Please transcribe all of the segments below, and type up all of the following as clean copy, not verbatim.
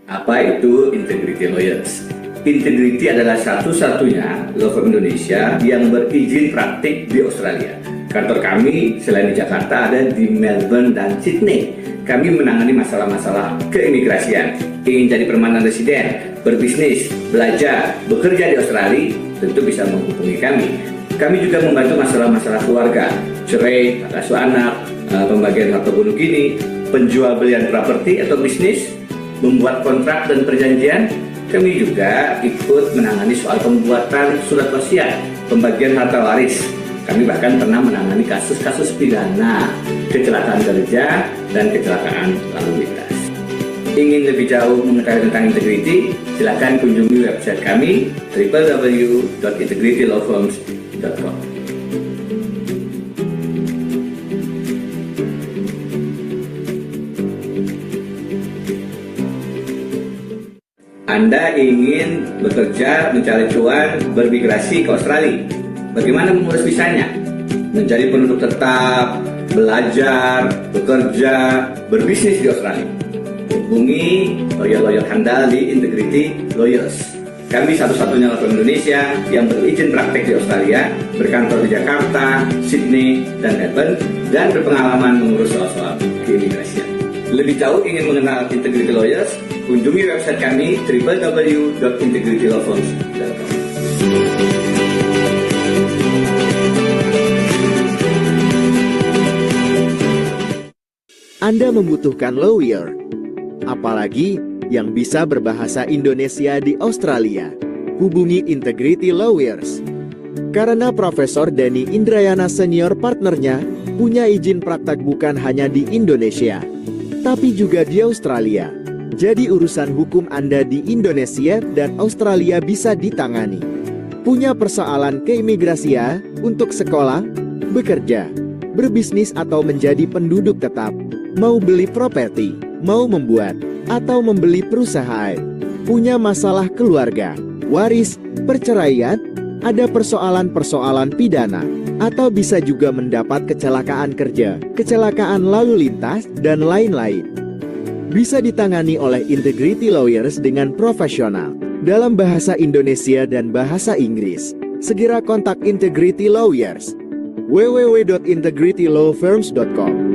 Apa itu Integrity Lawyers? Integrity adalah satu-satunya law firm Indonesia yang berizin praktik di Australia. Kantor kami selain di Jakarta ada di Melbourne dan Sydney. Kami menangani masalah-masalah keimigrasian. Ingin jadi permanent residen, berbisnis, belajar, bekerja di Australia, tentu bisa menghubungi kami. Kami juga membantu masalah-masalah keluarga, cerai, hak asuh anak, pembagian harta bunuh kini, penjual belian properti atau bisnis, membuat kontrak dan perjanjian. Kami juga ikut menangani soal pembuatan surat wasiat, pembagian harta waris. Kami bahkan pernah menangani kasus-kasus pidana, kecelakaan kerja, dan kecelakaan lalu lintas. Ingin lebih jauh mengetahui tentang integrity, silakan kunjungi website kami www.integritylawfirms.com. Anda ingin bekerja, mencari cuan, bermigrasi ke Australia. Bagaimana mengurus visanya? Menjadi penduduk tetap, belajar, bekerja, berbisnis di Australia. Hubungi lawyer-lawyer handal di Integrity Lawyers. Kami satu-satunya law firm Indonesia yang berizin praktek di Australia, berkantor di Jakarta, Sydney, dan Melbourne, dan berpengalaman mengurus soal-soal keimigrasian. Lebih jauh ingin mengenal Integrity Lawyers, kunjungi website kami www.integritylawfirms.com. Anda membutuhkan lawyer, apalagi yang bisa berbahasa Indonesia di Australia. Hubungi Integrity Lawyers. Karena Profesor Denny Indrayana Senior partnernya punya izin praktek bukan hanya di Indonesia, tapi juga di Australia. Jadi urusan hukum Anda di Indonesia dan Australia bisa ditangani. Punya persoalan keimigrasian untuk sekolah, bekerja, berbisnis atau menjadi penduduk tetap, mau beli properti, mau membuat atau membeli perusahaan, punya masalah keluarga, waris, perceraian, ada persoalan-persoalan pidana, atau bisa juga mendapat kecelakaan kerja, kecelakaan lalu lintas, dan lain-lain. Bisa ditangani oleh Integrity Lawyers dengan profesional dalam bahasa Indonesia dan bahasa Inggris. Segera kontak Integrity Lawyers. www.integritylawfirms.com.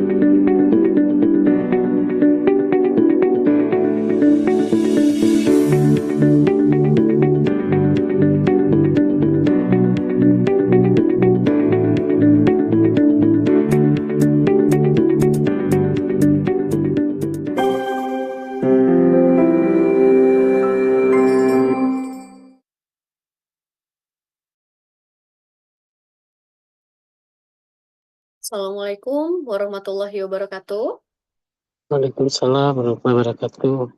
Assalamualaikum warahmatullahi wabarakatuh. Waalaikumsalam warahmatullahi wabarakatuh.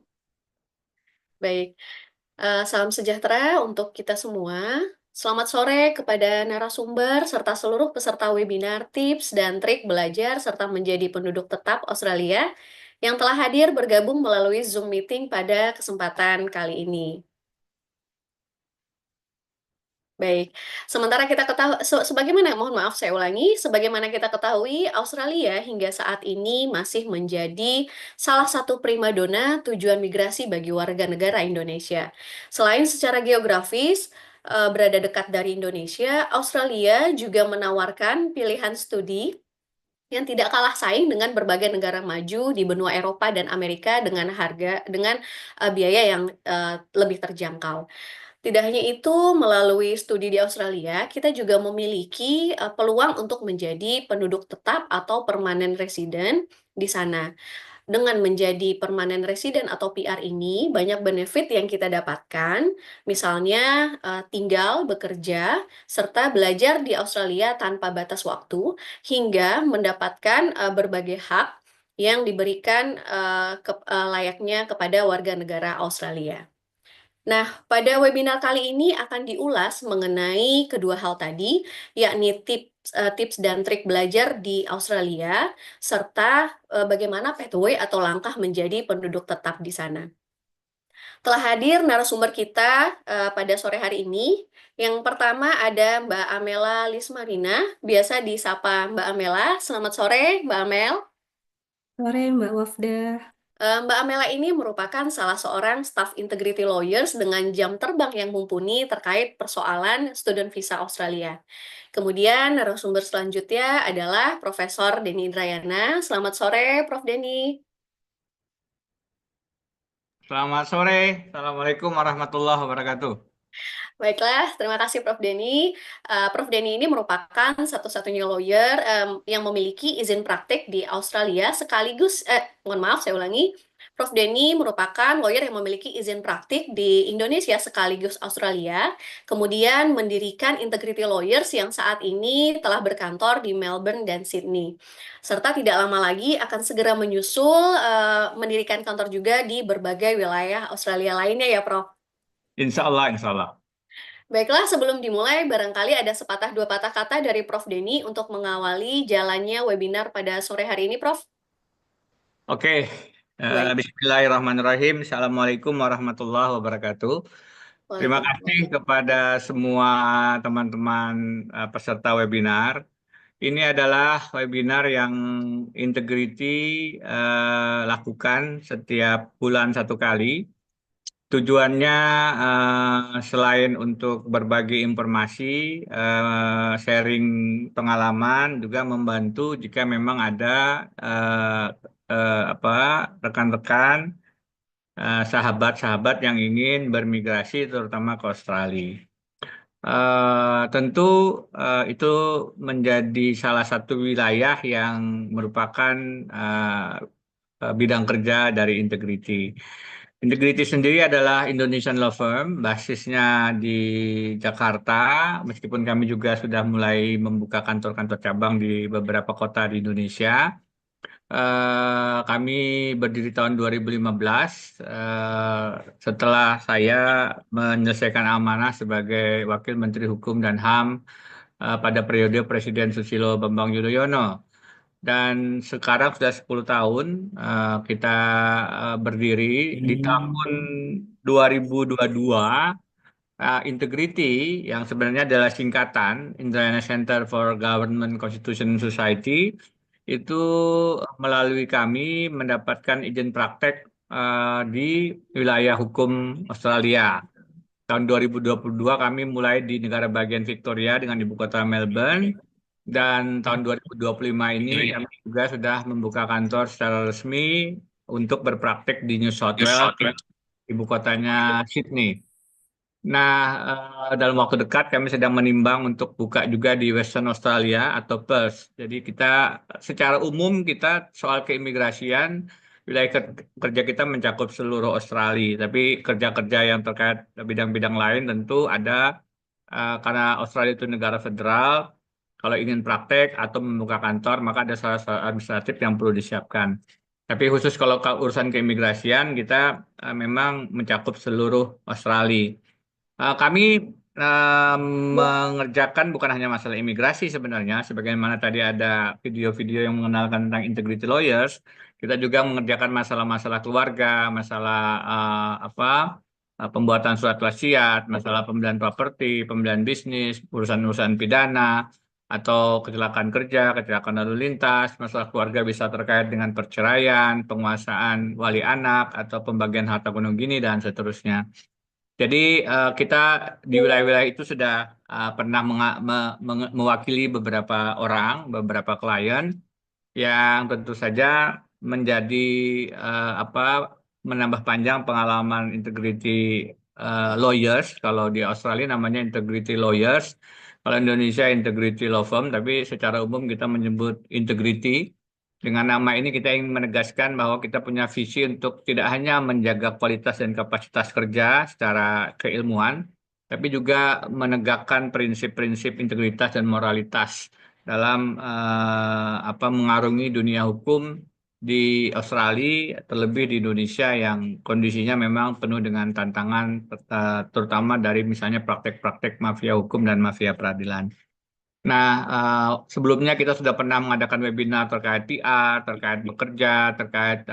Baik, salam sejahtera untuk kita semua. Selamat sore kepada narasumber serta seluruh peserta webinar tips dan trik belajar serta menjadi penduduk tetap Australia yang telah hadir bergabung melalui Zoom meeting pada kesempatan kali ini. Baik, sementara kita ketahui, sebagaimana, mohon maaf saya ulangi, sebagaimana kita ketahui, Australia hingga saat ini masih menjadi salah satu primadona tujuan migrasi bagi warga negara Indonesia. Selain secara geografis, berada dekat dari Indonesia, Australia juga menawarkan pilihan studi yang tidak kalah saing dengan berbagai negara maju di benua Eropa dan Amerika dengan biaya yang lebih terjangkau. Tidak hanya itu, melalui studi di Australia, kita juga memiliki peluang untuk menjadi penduduk tetap atau permanent resident di sana. Dengan menjadi permanent resident atau PR ini, banyak benefit yang kita dapatkan, misalnya tinggal, bekerja, serta belajar di Australia tanpa batas waktu, hingga mendapatkan berbagai hak yang diberikan layaknya kepada warga negara Australia. Nah, pada webinar kali ini akan diulas mengenai kedua hal tadi, yakni tips dan trik belajar di Australia, serta bagaimana pathway atau langkah menjadi penduduk tetap di sana. Telah hadir narasumber kita pada sore hari ini. Yang pertama ada Mbak Amela Lismarina, biasa disapa Mbak Amela. Selamat sore, Mbak Amel. Sore Mbak Wafda. Mbak Amela ini merupakan salah seorang staff integrity lawyers dengan jam terbang yang mumpuni terkait persoalan student visa Australia. Kemudian narasumber selanjutnya adalah Profesor Denny Indrayana. Selamat sore, Prof. Denny. Selamat sore, Assalamualaikum warahmatullahi wabarakatuh. Baiklah, terima kasih Prof. Denny. Prof. Denny ini merupakan satu-satunya lawyer yang memiliki izin praktik di Australia sekaligus, mohon maaf saya ulangi, Prof. Denny merupakan lawyer yang memiliki izin praktik di Indonesia sekaligus Australia, kemudian mendirikan Integrity Lawyers yang saat ini telah berkantor di Melbourne dan Sydney. Serta tidak lama lagi akan segera menyusul mendirikan kantor juga di berbagai wilayah Australia lainnya ya, Prof. Insya Allah, insya Allah. Baiklah, sebelum dimulai, barangkali ada sepatah dua patah kata dari Prof. Denny untuk mengawali jalannya webinar pada sore hari ini, Prof. Oke, Baik. Bismillahirrahmanirrahim. Assalamualaikum warahmatullahi wabarakatuh. Terima kasih kepada semua teman-teman peserta webinar. Ini adalah webinar yang Integrity lakukan setiap bulan satu kali. Tujuannya selain untuk berbagi informasi, sharing pengalaman, juga membantu jika memang ada rekan-rekan, sahabat-sahabat yang ingin bermigrasi terutama ke Australia. Tentu itu menjadi salah satu wilayah yang merupakan bidang kerja dari Integrity. Integrity sendiri adalah Indonesian law firm, basisnya di Jakarta, meskipun kami juga sudah mulai membuka kantor-kantor cabang di beberapa kota di Indonesia. Kami berdiri tahun 2015, setelah saya menyelesaikan amanah sebagai Wakil Menteri Hukum dan HAM pada periode Presiden Susilo Bambang Yudhoyono. Dan sekarang sudah 10 tahun kita berdiri. Di tahun 2022, Integrity yang sebenarnya adalah singkatan Indrayana Center for Government Constitution Society itu melalui kami mendapatkan izin praktek di wilayah hukum Australia. Tahun 2022 kami mulai di negara bagian Victoria dengan ibu kota Melbourne. Dan tahun 2025 ini kami juga sudah membuka kantor secara resmi untuk berpraktek di New South Wales, ibu kotanya Sydney. Nah, dalam waktu dekat kami sedang menimbang untuk buka juga di Western Australia atau Perth. Jadi kita secara umum kita soal keimigrasian, wilayah kerja kita mencakup seluruh Australia. Tapi kerja-kerja yang terkait bidang-bidang lain tentu ada, karena Australia itu negara federal. Kalau ingin praktek atau membuka kantor, maka ada syarat administratif yang perlu disiapkan. Tapi khusus kalau urusan keimigrasian, kita memang mencakup seluruh Australia. Kami mengerjakan bukan hanya masalah imigrasi sebenarnya, sebagaimana tadi ada video-video yang mengenalkan tentang Integrity Lawyers, kita juga mengerjakan masalah-masalah keluarga, masalah pembuatan surat wasiat, masalah pembelian properti, pembelian bisnis, urusan-urusan pidana, atau kecelakaan kerja, kecelakaan lalu lintas, masalah keluarga bisa terkait dengan perceraian, penguasaan wali anak, atau pembagian harta gunung gini, dan seterusnya. Jadi kita di wilayah-wilayah itu sudah pernah mewakili beberapa orang, beberapa klien, yang tentu saja menjadi menambah panjang pengalaman Integrity Lawyers. Kalau di Australia namanya Integrity Lawyers. Kalau Indonesia Integrity Law Firm, tapi secara umum kita menyebut Integrity. Dengan nama ini kita ingin menegaskan bahwa kita punya visi untuk tidak hanya menjaga kualitas dan kapasitas kerja secara keilmuan, tapi juga menegakkan prinsip-prinsip integritas dan moralitas dalam mengarungi dunia hukum di Australia, terlebih di Indonesia yang kondisinya memang penuh dengan tantangan, terutama dari misalnya praktek-praktek mafia hukum dan mafia peradilan. Nah, sebelumnya kita sudah pernah mengadakan webinar terkait PR, terkait bekerja, terkait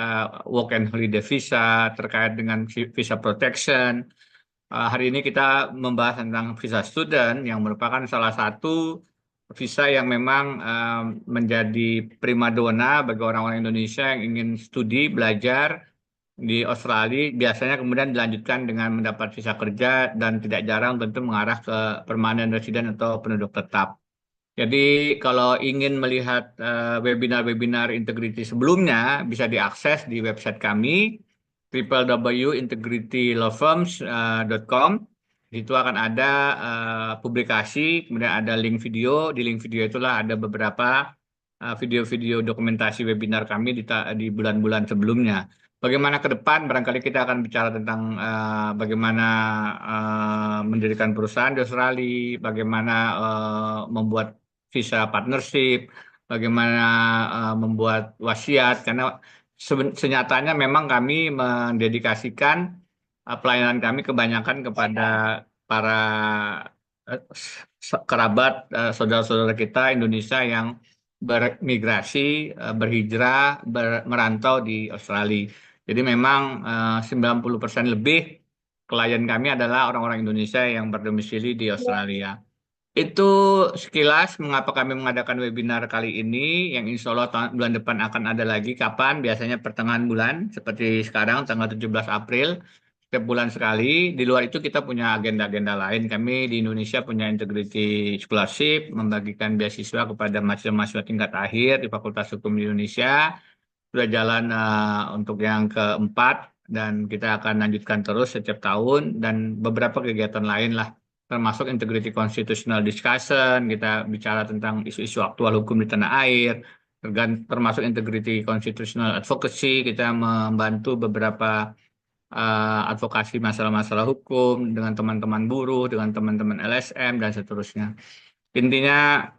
work and holiday visa, terkait dengan visa protection. Hari ini kita membahas tentang visa student yang merupakan salah satu visa yang memang menjadi primadona bagi orang-orang Indonesia yang ingin studi, belajar di Australia. Biasanya kemudian dilanjutkan dengan mendapat visa kerja dan tidak jarang tentu mengarah ke permanent resident atau penduduk tetap. Jadi kalau ingin melihat webinar-webinar integrity sebelumnya bisa diakses di website kami www.integritylawfirms.com. Di situ akan ada publikasi, kemudian ada link video. Di link video itulah ada beberapa video-video dokumentasi webinar kami di bulan-bulan sebelumnya. Bagaimana ke depan, barangkali kita akan bicara tentang bagaimana mendirikan perusahaan di Australia, bagaimana membuat visa partnership, bagaimana membuat wasiat, karena senyatanya memang kami mendedikasikan pelayanan kami kebanyakan kepada para kerabat, saudara-saudara kita Indonesia yang bermigrasi, berhijrah, merantau di Australia. Jadi memang 90% lebih klien kami adalah orang-orang Indonesia yang berdomisili di Australia. Itu sekilas mengapa kami mengadakan webinar kali ini, yang insya Allah bulan depan akan ada lagi. Kapan? Biasanya pertengahan bulan, seperti sekarang tanggal 17 April. Setiap bulan sekali. Di luar itu kita punya agenda-agenda lain. Kami di Indonesia punya Integrity Scholarship, membagikan beasiswa kepada mahasiswa tingkat akhir di Fakultas Hukum di Indonesia. Sudah jalan untuk yang keempat, dan kita akan lanjutkan terus setiap tahun, dan beberapa kegiatan lain lah, termasuk Integrity Constitutional Discussion, kita bicara tentang isu-isu aktual hukum di tanah air, termasuk Integrity Constitutional Advocacy, kita membantu beberapa advokasi masalah-masalah hukum dengan teman-teman buruh, dengan teman-teman LSM, dan seterusnya. Intinya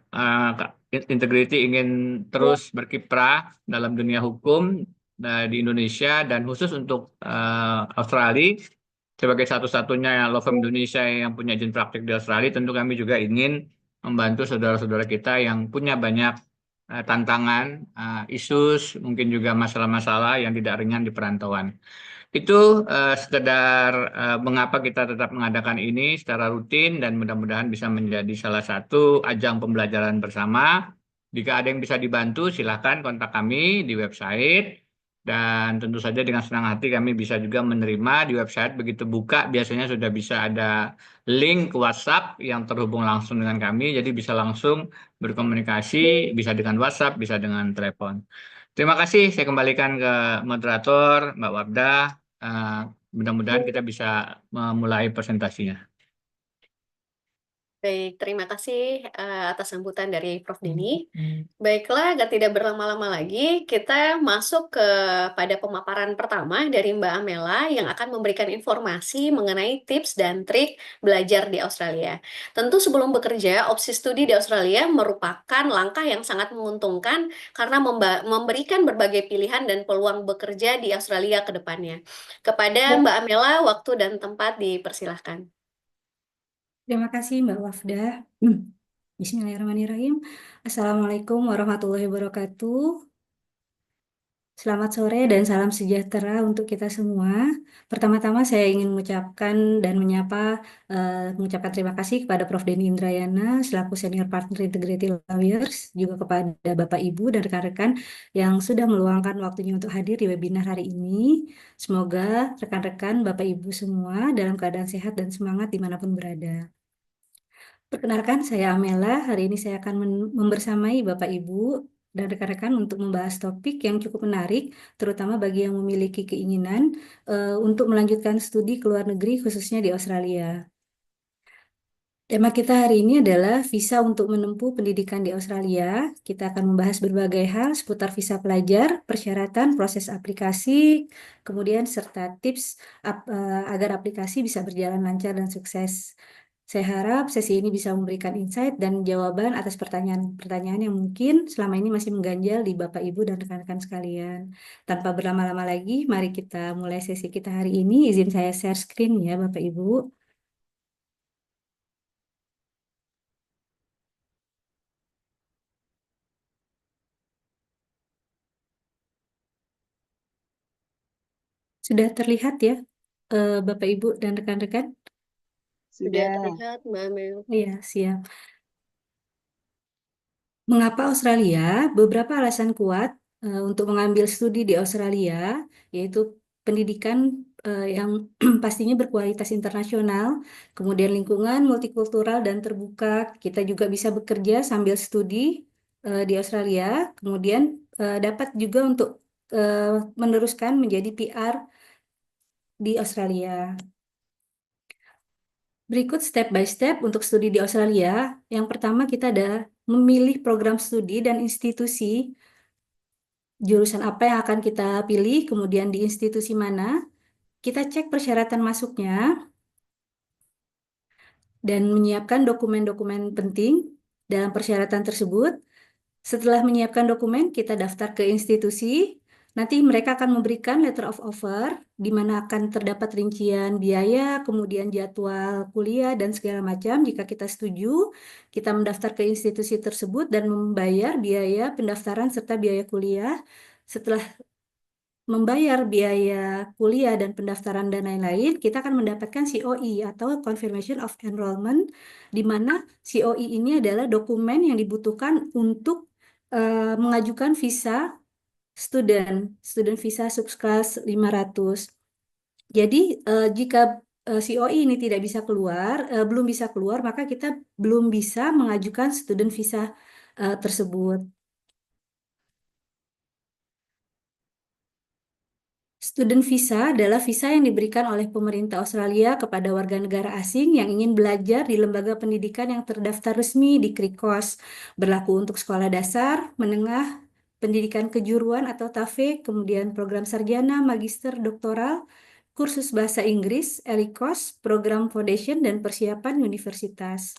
Integrity ingin terus berkiprah dalam dunia hukum di Indonesia, dan khusus untuk Australia, sebagai satu-satunya law firm Indonesia yang punya izin praktik di Australia, tentu kami juga ingin membantu saudara-saudara kita yang punya banyak tantangan, isu, mungkin juga masalah-masalah yang tidak ringan di perantauan. Itu sekedar mengapa kita tetap mengadakan ini secara rutin, dan mudah-mudahan bisa menjadi salah satu ajang pembelajaran bersama. Jika ada yang bisa dibantu, silakan kontak kami di website. Dan tentu saja dengan senang hati kami bisa juga menerima di website. Begitu buka, biasanya sudah bisa ada link ke WhatsApp yang terhubung langsung dengan kami. Jadi bisa langsung berkomunikasi, bisa dengan WhatsApp, bisa dengan telepon. Terima kasih, saya kembalikan ke moderator, Mbak Wabda. Mudah-mudahan kita bisa memulai presentasinya. Baik, terima kasih atas sambutan dari Prof. Denny. Baiklah, agar tidak berlama-lama lagi, kita masuk pada pemaparan pertama dari Mbak Amela yang akan memberikan informasi mengenai tips dan trik belajar di Australia. Tentu sebelum bekerja, opsi studi di Australia merupakan langkah yang sangat menguntungkan karena memberikan berbagai pilihan dan peluang bekerja di Australia ke depannya. Kepada Mbak Amela, waktu dan tempat dipersilahkan. Terima kasih Mbak Wafda. Bismillahirrahmanirrahim. Assalamualaikum warahmatullahi wabarakatuh. Selamat sore dan salam sejahtera untuk kita semua. Pertama-tama saya ingin mengucapkan terima kasih kepada Prof. Denny Indrayana selaku Senior Partner Integrity Lawyers, juga kepada Bapak Ibu dan rekan-rekan yang sudah meluangkan waktunya untuk hadir di webinar hari ini. Semoga rekan-rekan Bapak Ibu semua dalam keadaan sehat dan semangat dimanapun berada. Perkenalkan, saya Amela. Hari ini saya akan membersamai Bapak Ibu dan rekan-rekan untuk membahas topik yang cukup menarik, terutama bagi yang memiliki keinginan untuk melanjutkan studi ke luar negeri, khususnya di Australia. Tema kita hari ini adalah visa untuk menempuh pendidikan di Australia. Kita akan membahas berbagai hal seputar visa pelajar, persyaratan, proses aplikasi, kemudian serta tips agar aplikasi bisa berjalan lancar dan sukses. Saya harap sesi ini bisa memberikan insight dan jawaban atas pertanyaan-pertanyaan yang mungkin selama ini masih mengganjal di Bapak, Ibu, dan rekan-rekan sekalian. Tanpa berlama-lama lagi, mari kita mulai sesi kita hari ini. Izin saya share screen ya, Bapak, Ibu. Sudah terlihat ya, Bapak, Ibu, dan rekan-rekan? Sudah terlihat, Mbak Mel. Iya, siap. Mengapa Australia? Beberapa alasan kuat untuk mengambil studi di Australia, yaitu pendidikan yang pastinya berkualitas internasional, kemudian lingkungan multikultural dan terbuka. Kita juga bisa bekerja sambil studi di Australia, kemudian dapat juga untuk meneruskan menjadi PR di Australia. Berikut step by step untuk studi di Australia. Yang pertama kita ada memilih program studi dan institusi, jurusan apa yang akan kita pilih, kemudian di institusi mana. Kita cek persyaratan masuknya dan menyiapkan dokumen-dokumen penting dalam persyaratan tersebut. Setelah menyiapkan dokumen, kita daftar ke institusi. Nanti mereka akan memberikan letter of offer, di mana akan terdapat rincian biaya, kemudian jadwal kuliah, dan segala macam. Jika kita setuju, kita mendaftar ke institusi tersebut dan membayar biaya pendaftaran serta biaya kuliah. Setelah membayar biaya kuliah dan pendaftaran dan lain-lain, kita akan mendapatkan COE atau Confirmation of Enrollment, di mana COE ini adalah dokumen yang dibutuhkan untuk mengajukan visa student visa subclass 500. Jadi jika COE ini tidak bisa keluar, belum bisa keluar, maka kita belum bisa mengajukan student visa tersebut. Student visa adalah visa yang diberikan oleh pemerintah Australia kepada warga negara asing yang ingin belajar di lembaga pendidikan yang terdaftar resmi di KRIKOS, berlaku untuk sekolah dasar, menengah, pendidikan kejuruan atau TAFE, kemudian program sarjana, magister, doktoral, kursus bahasa Inggris, ELICOS, program foundation, dan persiapan universitas.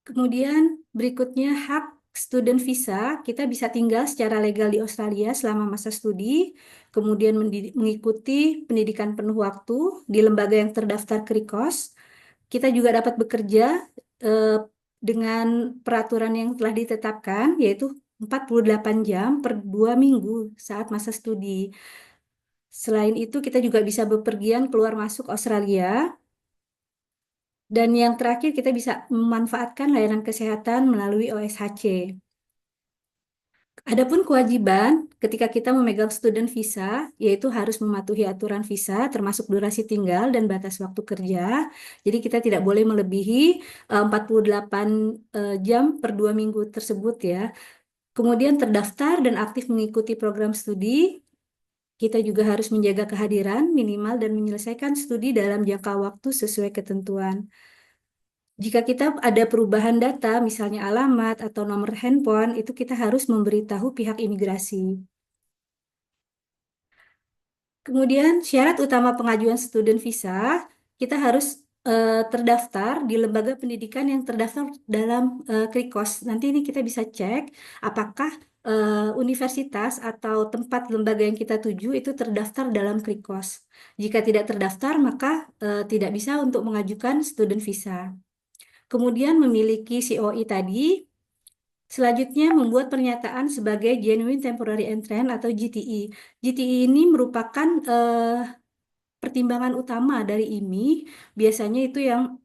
Kemudian berikutnya hak student visa, kita bisa tinggal secara legal di Australia selama masa studi, kemudian mengikuti pendidikan penuh waktu di lembaga yang terdaftar KRIKOS. Kita juga dapat bekerja dengan peraturan yang telah ditetapkan, yaitu 48 jam per 2 minggu saat masa studi. Selain itu, kita juga bisa bepergian keluar masuk Australia. Dan yang terakhir, kita bisa memanfaatkan layanan kesehatan melalui OSHC. Adapun kewajiban ketika kita memegang student visa, yaitu harus mematuhi aturan visa, termasuk durasi tinggal dan batas waktu kerja. Jadi kita tidak boleh melebihi 48 jam per 2 minggu tersebut ya. Kemudian terdaftar dan aktif mengikuti program studi. Kita juga harus menjaga kehadiran minimal dan menyelesaikan studi dalam jangka waktu sesuai ketentuan. Jika kita ada perubahan data, misalnya alamat atau nomor handphone, itu kita harus memberitahu pihak imigrasi. Kemudian syarat utama pengajuan student visa, kita harus terdaftar di lembaga pendidikan yang terdaftar dalam KRIKOS. Nanti ini kita bisa cek apakah universitas atau tempat lembaga yang kita tuju itu terdaftar dalam KRIKOS. Jika tidak terdaftar, maka tidak bisa untuk mengajukan student visa. Kemudian memiliki COE tadi. Selanjutnya membuat pernyataan sebagai Genuine Temporary Entrant atau GTE. GTE ini merupakan pertimbangan utama dari IMI. Biasanya itu yang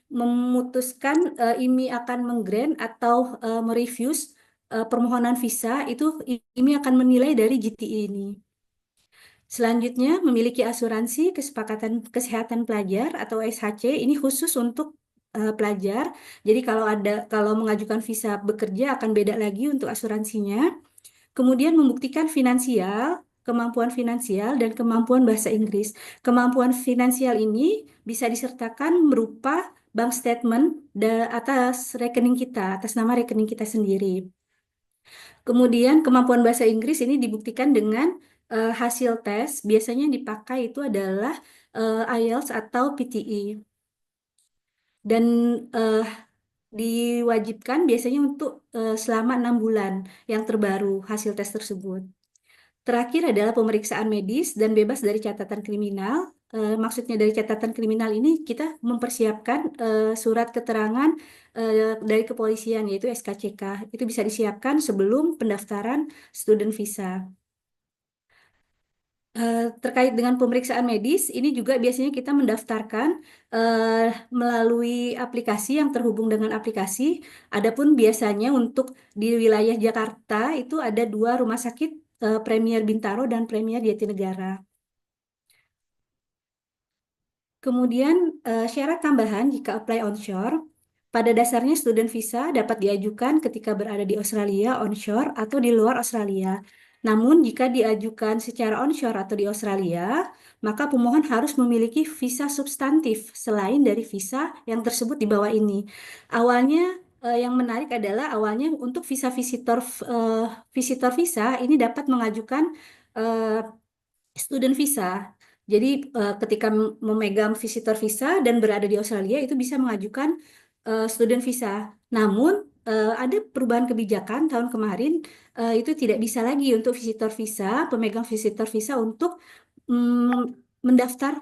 memutuskan IMI akan menggrant atau merefuse permohonan visa, itu IMI akan menilai dari GTE ini. Selanjutnya, memiliki asuransi kesepakatan kesehatan pelajar atau SHC, ini khusus untuk pelajar. Jadi kalau mengajukan visa bekerja akan beda lagi untuk asuransinya. Kemudian membuktikan kemampuan finansial dan kemampuan bahasa Inggris. Kemampuan finansial ini bisa disertakan berupa bank statement atas nama rekening kita sendiri. Kemudian kemampuan bahasa Inggris ini dibuktikan dengan hasil tes. Biasanya yang dipakai itu adalah IELTS atau PTE. Dan eh, diwajibkan biasanya untuk selama 6 bulan yang terbaru hasil tes tersebut. Terakhir adalah pemeriksaan medis dan bebas dari catatan kriminal. Maksudnya dari catatan kriminal ini kita mempersiapkan surat keterangan dari kepolisian yaitu SKCK. Itu bisa disiapkan sebelum pendaftaran student visa. Terkait dengan pemeriksaan medis, ini juga biasanya kita mendaftarkan melalui aplikasi yang terhubung dengan aplikasi. Adapun biasanya untuk di wilayah Jakarta itu ada 2 rumah sakit, Premier Bintaro dan Premier Jatinegara. Kemudian syarat tambahan jika apply onshore, pada dasarnya student visa dapat diajukan ketika berada di Australia onshore atau di luar Australia. Namun jika diajukan secara onshore atau di Australia, maka pemohon harus memiliki visa substantif selain dari visa yang tersebut di bawah ini. Awalnya yang menarik adalah awalnya untuk visitor visa ini dapat mengajukan eh, student visa. Jadi ketika memegang visitor visa dan berada di Australia itu bisa mengajukan student visa. Namun ada perubahan kebijakan tahun kemarin, itu tidak bisa lagi untuk pemegang visitor visa untuk mendaftar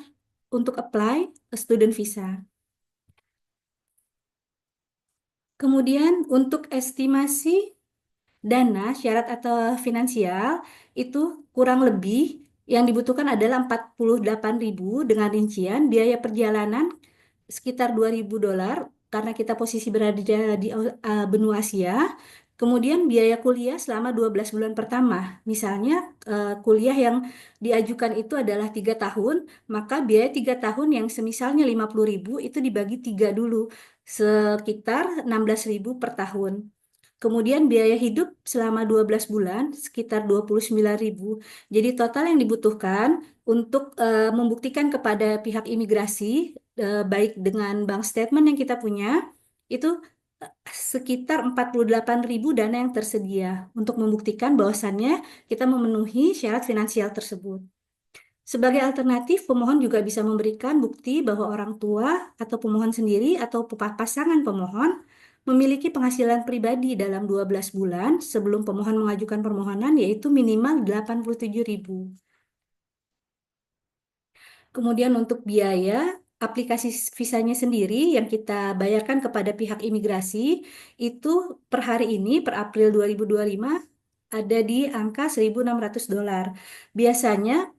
untuk apply student visa. Kemudian untuk estimasi dana, syarat atau finansial itu kurang lebih yang dibutuhkan adalah 48.000 dengan rincian biaya perjalanan sekitar $2.000 karena kita posisi berada di benua Asia. Kemudian biaya kuliah selama 12 bulan pertama. Misalnya kuliah yang diajukan itu adalah 3 tahun, maka biaya 3 tahun yang semisalnya 50.000 itu dibagi 3 dulu, sekitar 16.000 per tahun. Kemudian biaya hidup selama 12 bulan sekitar 29.000. Jadi total yang dibutuhkan untuk membuktikan kepada pihak imigrasi baik dengan bank statement yang kita punya itu sekitar 48.000 dana yang tersedia untuk membuktikan bahwasannya kita memenuhi syarat finansial tersebut. Sebagai alternatif, pemohon juga bisa memberikan bukti bahwa orang tua atau pemohon sendiri atau pasangan pemohon memiliki penghasilan pribadi dalam 12 bulan sebelum pemohon mengajukan permohonan yaitu minimal 87.000. Kemudian untuk biaya aplikasi visanya sendiri yang kita bayarkan kepada pihak imigrasi itu per hari ini per April 2025 ada di angka $1.600. Biasanya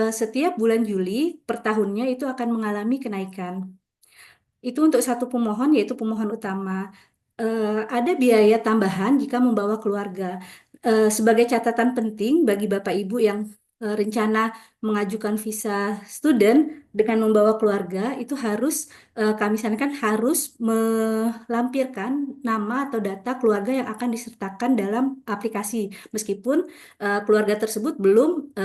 setiap bulan Juli per tahunnya itu akan mengalami kenaikan. Itu untuk satu pemohon yaitu pemohon utama. Ada biaya tambahan jika membawa keluarga. Sebagai catatan penting bagi Bapak Ibu yang rencana mengajukan visa student dengan membawa keluarga itu harus kami sarankan harus melampirkan nama atau data keluarga yang akan disertakan dalam aplikasi meskipun keluarga tersebut belum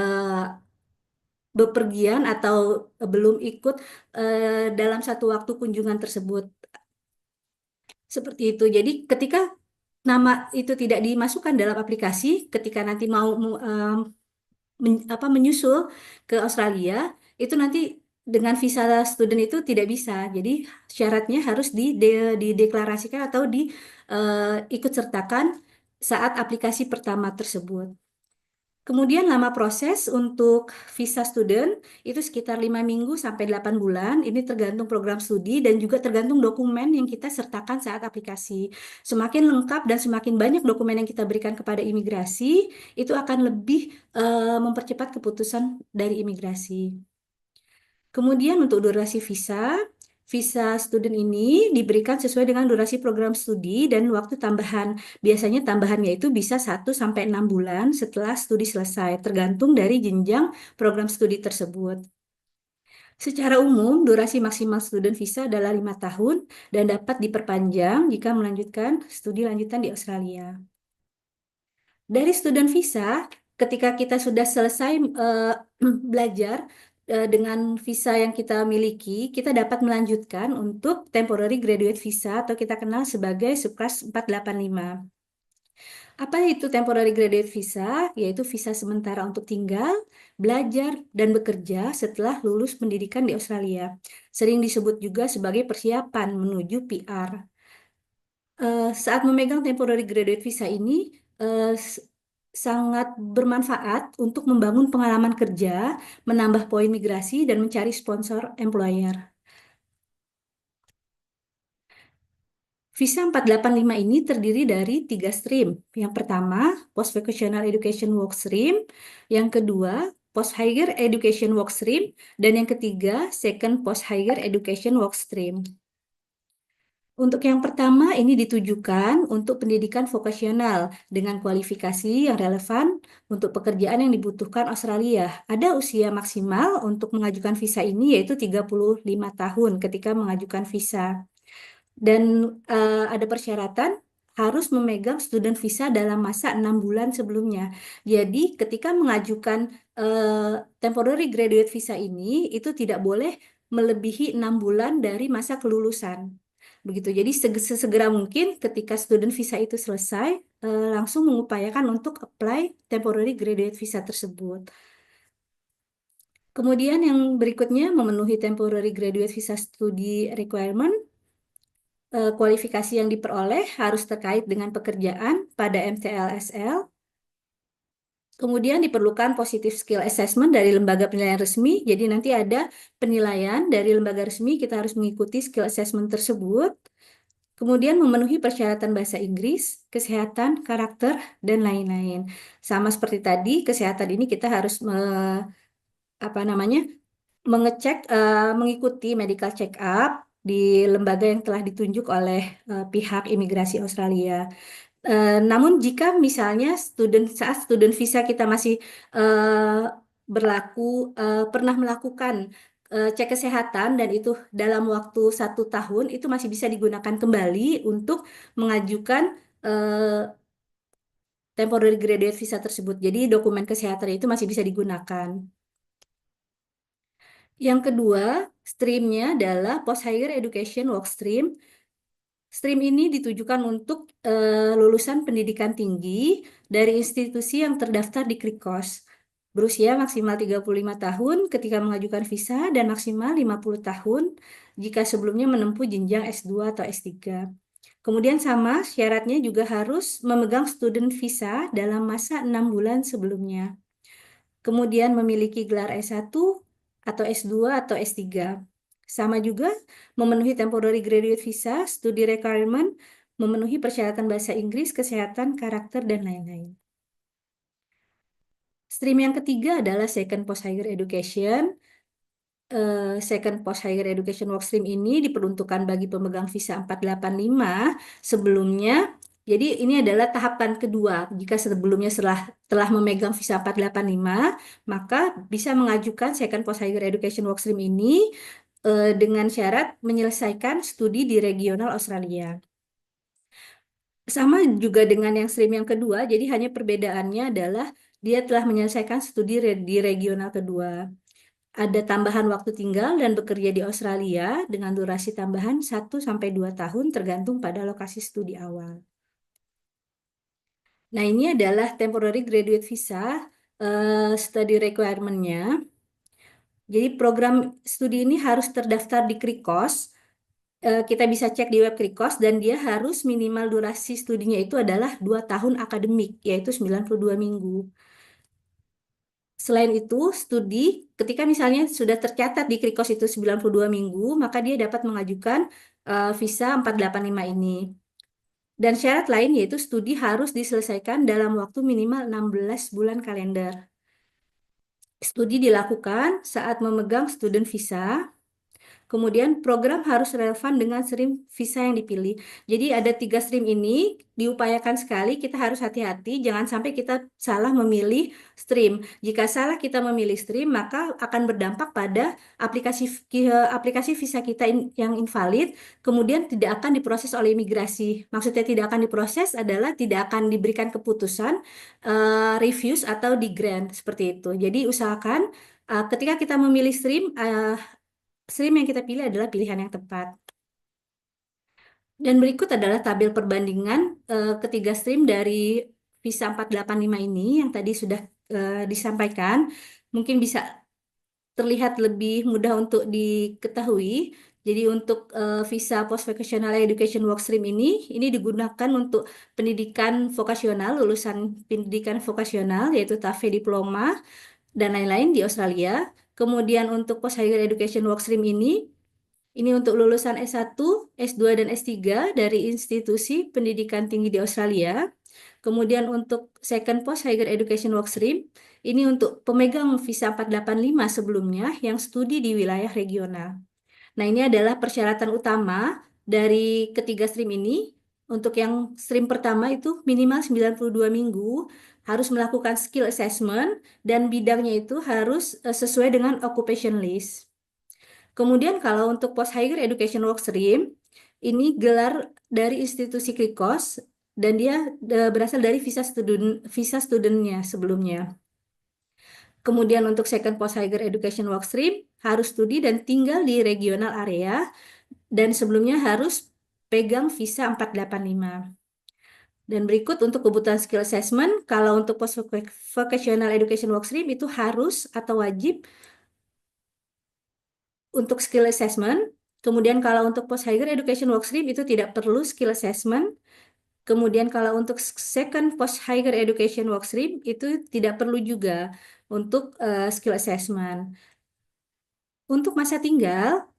bepergian atau belum ikut dalam satu waktu kunjungan tersebut. Seperti itu. Jadi ketika nama itu tidak dimasukkan dalam aplikasi, ketika nanti mau menyusul ke Australia, itu nanti dengan visa student itu tidak bisa. Jadi syaratnya harus dideklarasikan atau diikut sertakan saat aplikasi pertama tersebut. Kemudian lama proses untuk visa student itu sekitar 5 minggu sampai 8 bulan. Ini tergantung program studi dan juga tergantung dokumen yang kita sertakan saat aplikasi. Semakin lengkap dan semakin banyak dokumen yang kita berikan kepada imigrasi, itu akan lebih mempercepat keputusan dari imigrasi. Kemudian untuk durasi visa student ini diberikan sesuai dengan durasi program studi dan waktu tambahan. Biasanya tambahannya itu bisa 1-6 bulan setelah studi selesai, tergantung dari jenjang program studi tersebut. Secara umum, durasi maksimal student visa adalah 5 tahun dan dapat diperpanjang jika melanjutkan studi lanjutan di Australia. Dari student visa, ketika kita sudah selesai belajar dengan visa yang kita miliki, kita dapat melanjutkan untuk temporary graduate visa atau kita kenal sebagai Subclass 485. Apa itu temporary graduate visa? Yaitu visa sementara untuk tinggal, belajar, dan bekerja setelah lulus pendidikan di Australia. Sering disebut juga sebagai persiapan menuju PR. Saat memegang temporary graduate visa ini sangat bermanfaat untuk membangun pengalaman kerja, menambah poin migrasi, dan mencari sponsor employer. Visa 485 ini terdiri dari 3 stream. Yang pertama, Post Vocational Education Work Stream. Yang kedua, Post Higher Education Work Stream. Dan yang ketiga, Second Post Higher Education Work Stream. Untuk yang pertama, ini ditujukan untuk pendidikan vokasional dengan kualifikasi yang relevan untuk pekerjaan yang dibutuhkan Australia. Ada usia maksimal untuk mengajukan visa ini yaitu 35 tahun ketika mengajukan visa. Dan ada persyaratan harus memegang student visa dalam masa 6 bulan sebelumnya. Jadi ketika mengajukan temporary graduate visa ini, itu tidak boleh melebihi 6 bulan dari masa kelulusan. Begitu. Jadi sesegera mungkin ketika student visa itu selesai, langsung mengupayakan untuk apply temporary graduate visa tersebut. Kemudian yang berikutnya memenuhi temporary graduate visa study requirement. Kualifikasi yang diperoleh harus terkait dengan pekerjaan pada MTLSL. Kemudian diperlukan positive skill assessment dari lembaga penilaian resmi. Jadi nanti ada penilaian dari lembaga resmi, kita harus mengikuti skill assessment tersebut. Kemudian memenuhi persyaratan bahasa Inggris, kesehatan, karakter, dan lain-lain. Sama seperti tadi, kesehatan ini kita harus mengecek, mengikuti medical check up di lembaga yang telah ditunjuk oleh pihak imigrasi Australia. Namun jika misalnya saat student visa kita masih berlaku, pernah melakukan cek kesehatan dan itu dalam waktu 1 tahun, itu masih bisa digunakan kembali untuk mengajukan temporary graduate visa tersebut. Jadi dokumen kesehatan itu masih bisa digunakan. Yang kedua, streamnya adalah Post Higher Education Work Stream. Stream ini ditujukan untuk lulusan pendidikan tinggi dari institusi yang terdaftar di KRIKOS. Berusia maksimal 35 tahun ketika mengajukan visa dan maksimal 50 tahun jika sebelumnya menempuh jenjang S2 atau S3. Kemudian sama, syaratnya juga harus memegang student visa dalam masa 6 bulan sebelumnya. Kemudian memiliki gelar S1 atau S2 atau S3. Sama juga memenuhi temporary graduate visa, studi requirement, memenuhi persyaratan bahasa Inggris, kesehatan, karakter, dan lain-lain. Stream yang ketiga adalah Second Post Higher Education. Second Post Higher Education Work Stream ini diperuntukkan bagi pemegang visa 485 sebelumnya. Jadi ini adalah tahapan kedua. Jika sebelumnya telah memegang visa 485, maka bisa mengajukan Second Post Higher Education Work Stream ini dengan syarat menyelesaikan studi di regional Australia. Sama juga dengan yang stream yang kedua, jadi hanya perbedaannya adalah dia telah menyelesaikan studi di regional kedua. Ada tambahan waktu tinggal dan bekerja di Australia dengan durasi tambahan 1-2 tahun tergantung pada lokasi studi awal. Nah, ini adalah temporary graduate visa study requirement-nya. Jadi program studi ini harus terdaftar di KRIKOS. Kita bisa cek di web KRIKOS dan dia harus minimal durasi studinya itu adalah 2 tahun akademik, yaitu 92 minggu. Selain itu, studi ketika misalnya sudah tercatat di KRIKOS itu 92 minggu, maka dia dapat mengajukan visa 485 ini. Dan syarat lain yaitu studi harus diselesaikan dalam waktu minimal 16 bulan kalender. Studi dilakukan saat memegang student visa Kemudian program harus relevan dengan stream visa yang dipilih. Jadi ada 3 stream ini diupayakan sekali, kita harus hati-hati, jangan sampai kita salah memilih stream. Jika salah kita memilih stream, maka akan berdampak pada aplikasi visa kita yang invalid, kemudian tidak akan diproses oleh imigrasi. Maksudnya tidak akan diproses adalah tidak akan diberikan keputusan, refuse atau di grant seperti itu. Jadi usahakan ketika kita memilih stream yang kita pilih adalah pilihan yang tepat. Dan berikut adalah tabel perbandingan ketiga stream dari visa 485 ini yang tadi sudah disampaikan. Mungkin bisa terlihat lebih mudah untuk diketahui. Jadi untuk visa Post Vocational Education Workstream ini digunakan untuk pendidikan vokasional, lulusan pendidikan vokasional yaitu TAFE diploma dan lain-lain di Australia. Kemudian untuk Post Higher Education Workstream ini untuk lulusan S1, S2, dan S3 dari institusi pendidikan tinggi di Australia. Kemudian untuk Second Post Higher Education Workstream, ini untuk pemegang visa 485 sebelumnya yang studi di wilayah regional. Nah, ini adalah persyaratan utama dari ketiga stream ini. Untuk yang stream pertama itu minimal 92 minggu, harus melakukan skill assessment, dan bidangnya itu harus sesuai dengan occupation list. Kemudian kalau untuk Post Higher Education Workstream, ini gelar dari institusi KRIKOS dan dia berasal dari visa studentnya sebelumnya. Kemudian untuk Second Post Higher Education Workstream harus studi dan tinggal di regional area dan sebelumnya harus pegang visa 485. Dan berikut untuk kebutuhan skill assessment, kalau untuk Post Vocational Education Workstream itu harus atau wajib untuk skill assessment. Kemudian kalau untuk Post Higher Education Workstream itu tidak perlu skill assessment. Kemudian kalau untuk Second Post Higher Education Workstream itu tidak perlu juga untuk skill assessment. Untuk masa tinggal,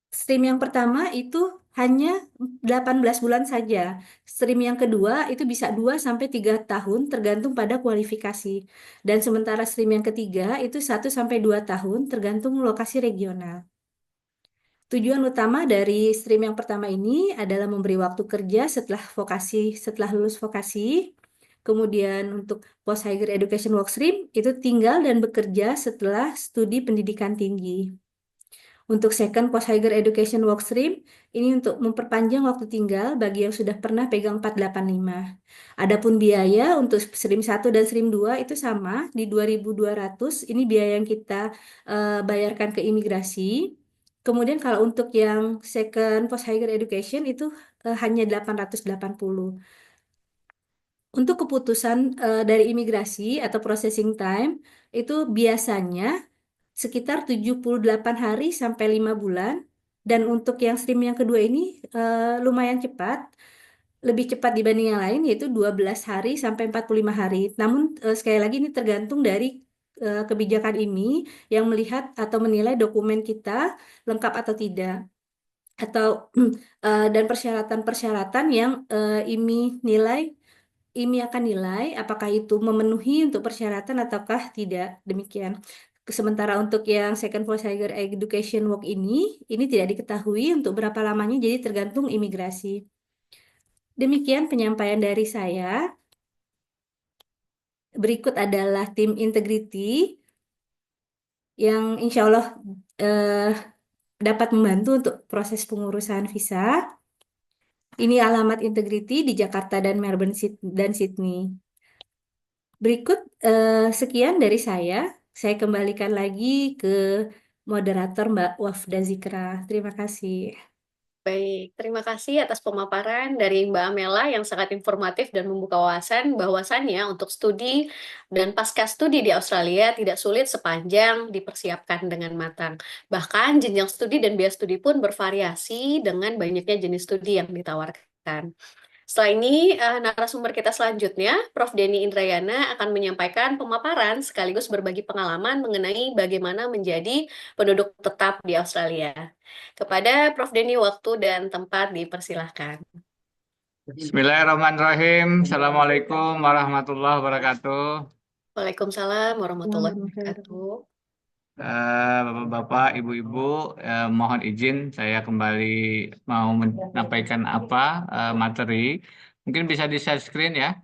stream yang pertama itu hanya 18 bulan saja. Stream yang kedua itu bisa 2 sampai 3 tahun tergantung pada kualifikasi. Dan sementara stream yang ketiga itu 1 sampai 2 tahun tergantung lokasi regional. Tujuan utama dari stream yang pertama ini adalah memberi waktu kerja setelah lulus vokasi. Kemudian untuk Post Higher Education Workstream itu tinggal dan bekerja setelah studi pendidikan tinggi. Untuk Second Post Higher Education Workstream, ini untuk memperpanjang waktu tinggal bagi yang sudah pernah pegang 485. Adapun biaya untuk stream 1 dan stream 2 itu sama di 2.200. Ini biaya yang kita bayarkan ke imigrasi. Kemudian kalau untuk yang Second Post Higher Education itu hanya 880. Untuk keputusan dari imigrasi atau processing time itu biasanya sekitar 78 hari sampai 5 bulan. Dan untuk yang stream yang kedua ini lumayan cepat, lebih cepat dibanding yang lain yaitu 12 hari sampai 45 hari. Namun sekali lagi ini tergantung dari kebijakan ini yang melihat atau menilai dokumen kita lengkap atau tidak. Atau dan persyaratan-persyaratan yang IMI akan nilai apakah itu memenuhi untuk persyaratan ataukah tidak. Demikian. Sementara untuk yang Second Post Higher Education Work ini tidak diketahui untuk berapa lamanya, jadi tergantung imigrasi. Demikian penyampaian dari saya. Berikut adalah tim integrity yang insya Allah dapat membantu untuk proses pengurusan visa. Ini alamat integrity di Jakarta dan Melbourne dan Sydney. Berikut sekian dari saya. Saya kembalikan lagi ke moderator Mbak Wafda Zikra. Terima kasih. Baik, terima kasih atas pemaparan dari Mbak Amela yang sangat informatif dan membuka wawasan bahwasannya untuk studi dan pasca studi di Australia tidak sulit sepanjang dipersiapkan dengan matang. Bahkan jenjang studi dan biaya studi pun bervariasi dengan banyaknya jenis studi yang ditawarkan. Setelah ini, narasumber kita selanjutnya, Prof. Denny Indrayana akan menyampaikan pemaparan sekaligus berbagi pengalaman mengenai bagaimana menjadi penduduk tetap di Australia. Kepada Prof. Denny, waktu dan tempat dipersilahkan. Bismillahirrahmanirrahim. Assalamualaikum warahmatullahi wabarakatuh. Waalaikumsalam warahmatullahi wabarakatuh. Bapak-bapak, ibu-ibu, mohon izin saya kembali mau menyampaikan materi. Mungkin bisa di share screen ya.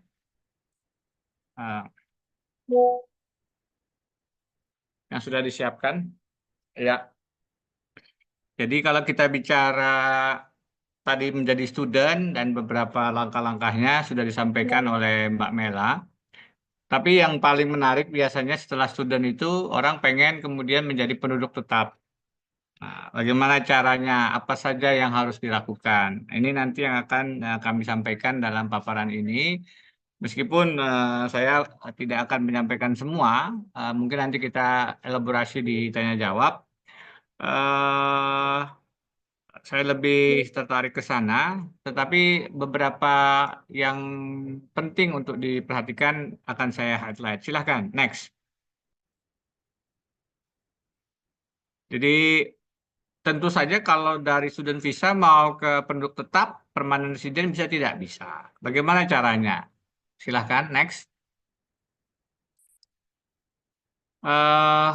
Eh, yang sudah disiapkan. Ya. Jadi kalau kita bicara tadi menjadi student dan beberapa langkah-langkahnya sudah disampaikan oleh Mbak Mela. Tapi yang paling menarik biasanya setelah student itu orang pengen kemudian menjadi penduduk tetap. Nah, bagaimana caranya? Apa saja yang harus dilakukan? Ini nanti yang akan kami sampaikan dalam paparan ini. Meskipun saya tidak akan menyampaikan semua, mungkin nanti kita elaborasi di tanya jawab. eh saya lebih tertarik ke sana, tetapi beberapa yang penting untuk diperhatikan akan saya highlight. Silahkan, next. Jadi tentu saja kalau dari student visa mau ke penduduk tetap, permanent resident bisa tidak? Bisa. Bagaimana caranya? Silahkan, next. eh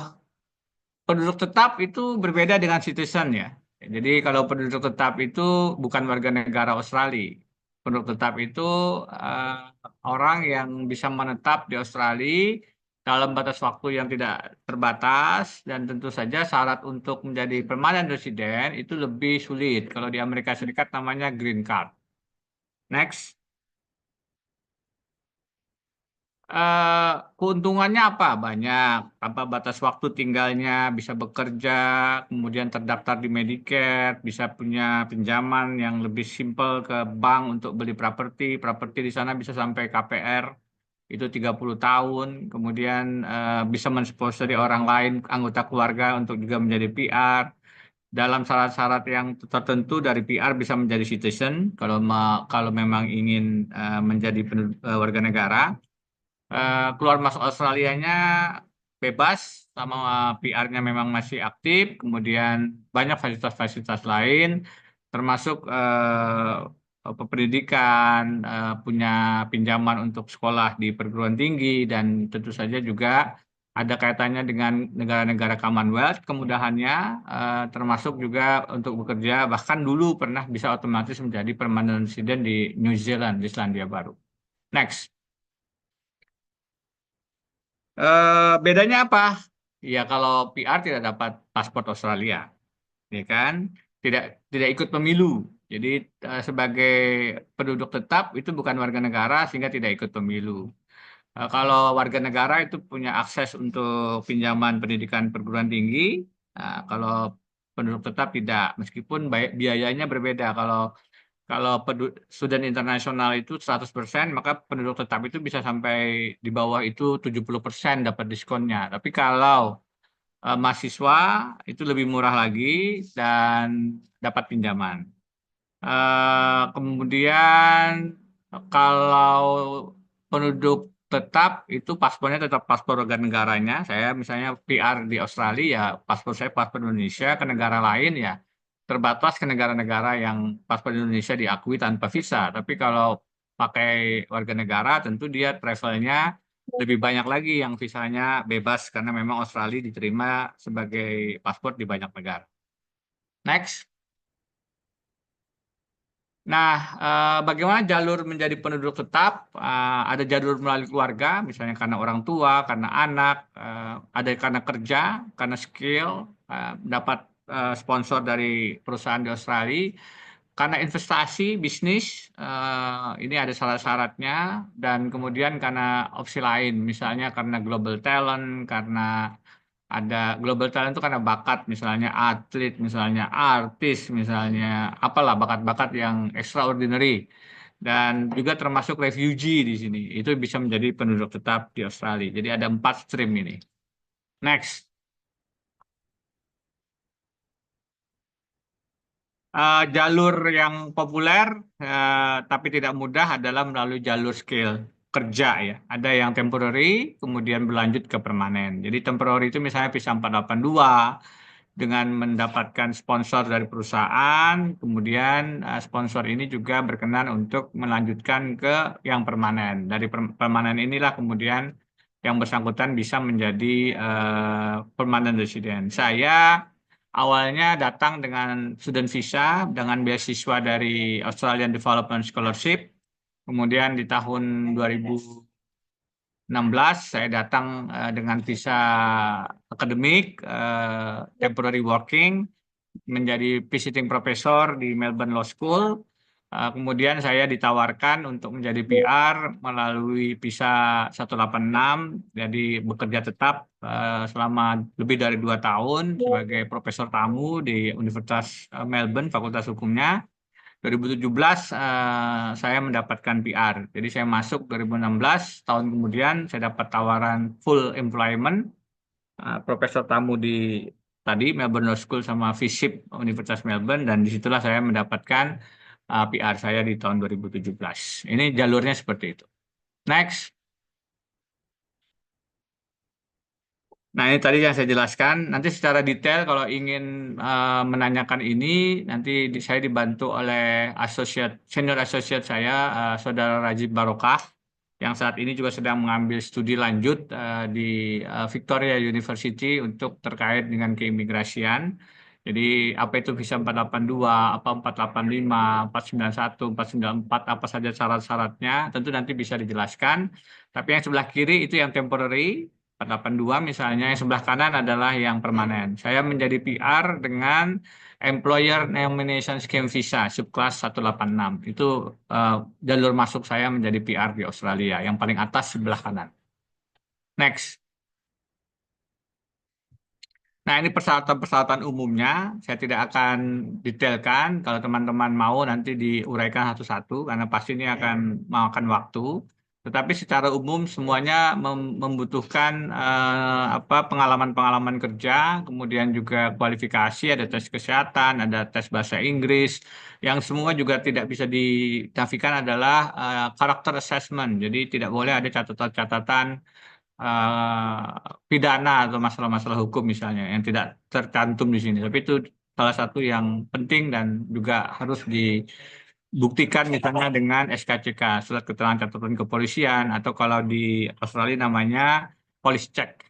Penduduk tetap itu berbeda dengan citizen ya. Jadi kalau penduduk tetap itu bukan warga negara Australia. Penduduk tetap itu eh, orang yang bisa menetap di Australia dalam batas waktu yang tidak terbatas dan tentu saja syarat untuk menjadi permanent resident itu lebih sulit. Kalau di Amerika Serikat namanya green card. Next. Eh, Keuntungannya apa? Banyak. Tanpa batas waktu tinggalnya, bisa bekerja, kemudian terdaftar di Medicare, bisa punya pinjaman yang lebih simpel ke bank untuk beli properti. Properti di sana bisa sampai KPR, itu 30 tahun. Kemudian bisa mensponsori orang lain, anggota keluarga untuk juga menjadi PR. Dalam syarat-syarat yang tertentu dari PR bisa menjadi citizen kalau memang ingin menjadi warga negara. Keluar masuk Australianya bebas sama PR-nya memang masih aktif, kemudian banyak fasilitas-fasilitas lain termasuk pendidikan, punya pinjaman untuk sekolah di perguruan tinggi dan tentu saja juga ada kaitannya dengan negara-negara Commonwealth, kemudahannya termasuk juga untuk bekerja, bahkan dulu pernah bisa otomatis menjadi permanent resident di New Zealand, di Selandia Baru. Next. Bedanya apa? Ya kalau PR tidak dapat paspor Australia, ya kan? Tidak tidak ikut pemilu. Jadi sebagai penduduk tetap itu bukan warga negara sehingga tidak ikut pemilu. Kalau warga negara itu punya akses untuk pinjaman pendidikan perguruan tinggi. Kalau penduduk tetap tidak, meskipun biayanya berbeda. Kalau kalau student internasional itu 100%, maka penduduk tetap itu bisa sampai di bawah itu 70% dapat diskonnya. Tapi kalau mahasiswa itu lebih murah lagi dan dapat pinjaman. Kemudian kalau penduduk tetap itu paspornya tetap paspor warga negaranya. Saya misalnya PR di Australia, ya paspor saya paspor Indonesia, ke negara lain ya terbatas ke negara-negara yang paspor Indonesia diakui tanpa visa. Tapi kalau pakai warga negara tentu dia travelnya lebih banyak lagi yang visanya bebas karena memang Australia diterima sebagai paspor di banyak negara. Next. Nah, bagaimana jalur menjadi penduduk tetap? Ada jalur melalui keluarga, misalnya karena orang tua, karena anak, ada karena kerja, karena skill, dapat sponsor dari perusahaan di Australia, karena investasi, bisnis, ini ada syarat-syaratnya, dan kemudian karena opsi lain, misalnya karena global talent, karena ada global talent itu karena bakat, misalnya atlet, misalnya artis, misalnya apalah bakat-bakat yang extraordinary. Dan juga termasuk refugee di sini. Itu bisa menjadi penduduk tetap di Australia. Jadi ada 4 stream ini. Next. Jalur yang populer tapi tidak mudah adalah melalui jalur skill kerja ya. Ada yang temporary, kemudian berlanjut ke permanen. Jadi temporary itu misalnya visa 482 dengan mendapatkan sponsor dari perusahaan, kemudian sponsor ini juga berkenan untuk melanjutkan ke yang permanen. Dari permanen inilah kemudian yang bersangkutan bisa menjadi permanent resident. Saya awalnya datang dengan student visa dengan beasiswa dari Australian Development Scholarship. Kemudian di tahun 2016 saya datang dengan visa akademik, temporary working, menjadi visiting professor di Melbourne Law School. Kemudian saya ditawarkan untuk menjadi PR melalui visa 186, jadi bekerja tetap selama lebih dari 2 tahun sebagai profesor tamu di Universitas Melbourne, Fakultas Hukumnya. 2017 saya mendapatkan PR, jadi saya masuk 2016, tahun kemudian saya dapat tawaran full employment, profesor tamu di tadi Melbourne Law School sama FISIP Universitas Melbourne, dan disitulah saya mendapatkan PR saya di tahun 2017. Ini jalurnya seperti itu. Next. Nah, ini tadi yang saya jelaskan. Nanti secara detail kalau ingin menanyakan ini, nanti saya dibantu oleh senior associate saya, Saudara Rajib Barokah, yang saat ini juga sedang mengambil studi lanjut di Victoria University untuk terkait dengan keimigrasian. Jadi apa itu visa 482, apa 485, 491, 494, apa saja syarat-syaratnya, tentu nanti bisa dijelaskan. Tapi yang sebelah kiri itu yang temporary, 482 misalnya, yang sebelah kanan adalah yang permanen. Saya menjadi PR dengan Employer Nomination Scheme Visa subclass 186. Itu jalur masuk saya menjadi PR di Australia, yang paling atas sebelah kanan. Next. Nah, ini persyaratan-persyaratan umumnya. Saya tidak akan detailkan. Kalau teman-teman mau nanti diuraikan satu-satu, karena pasti ini akan memakan waktu. Tetapi secara umum semuanya membutuhkan pengalaman-pengalaman kerja, kemudian juga kualifikasi, ada tes kesehatan, ada tes bahasa Inggris. Yang semua juga tidak bisa dinafikan adalah karakter assessment. Jadi tidak boleh ada catatan-catatan pidana atau masalah-masalah hukum misalnya yang tidak tercantum di sini. Tapi itu salah satu yang penting dan juga harus dibuktikan misalnya dengan SKCK, surat keterangan catatan kepolisian, atau kalau di Australia namanya police check.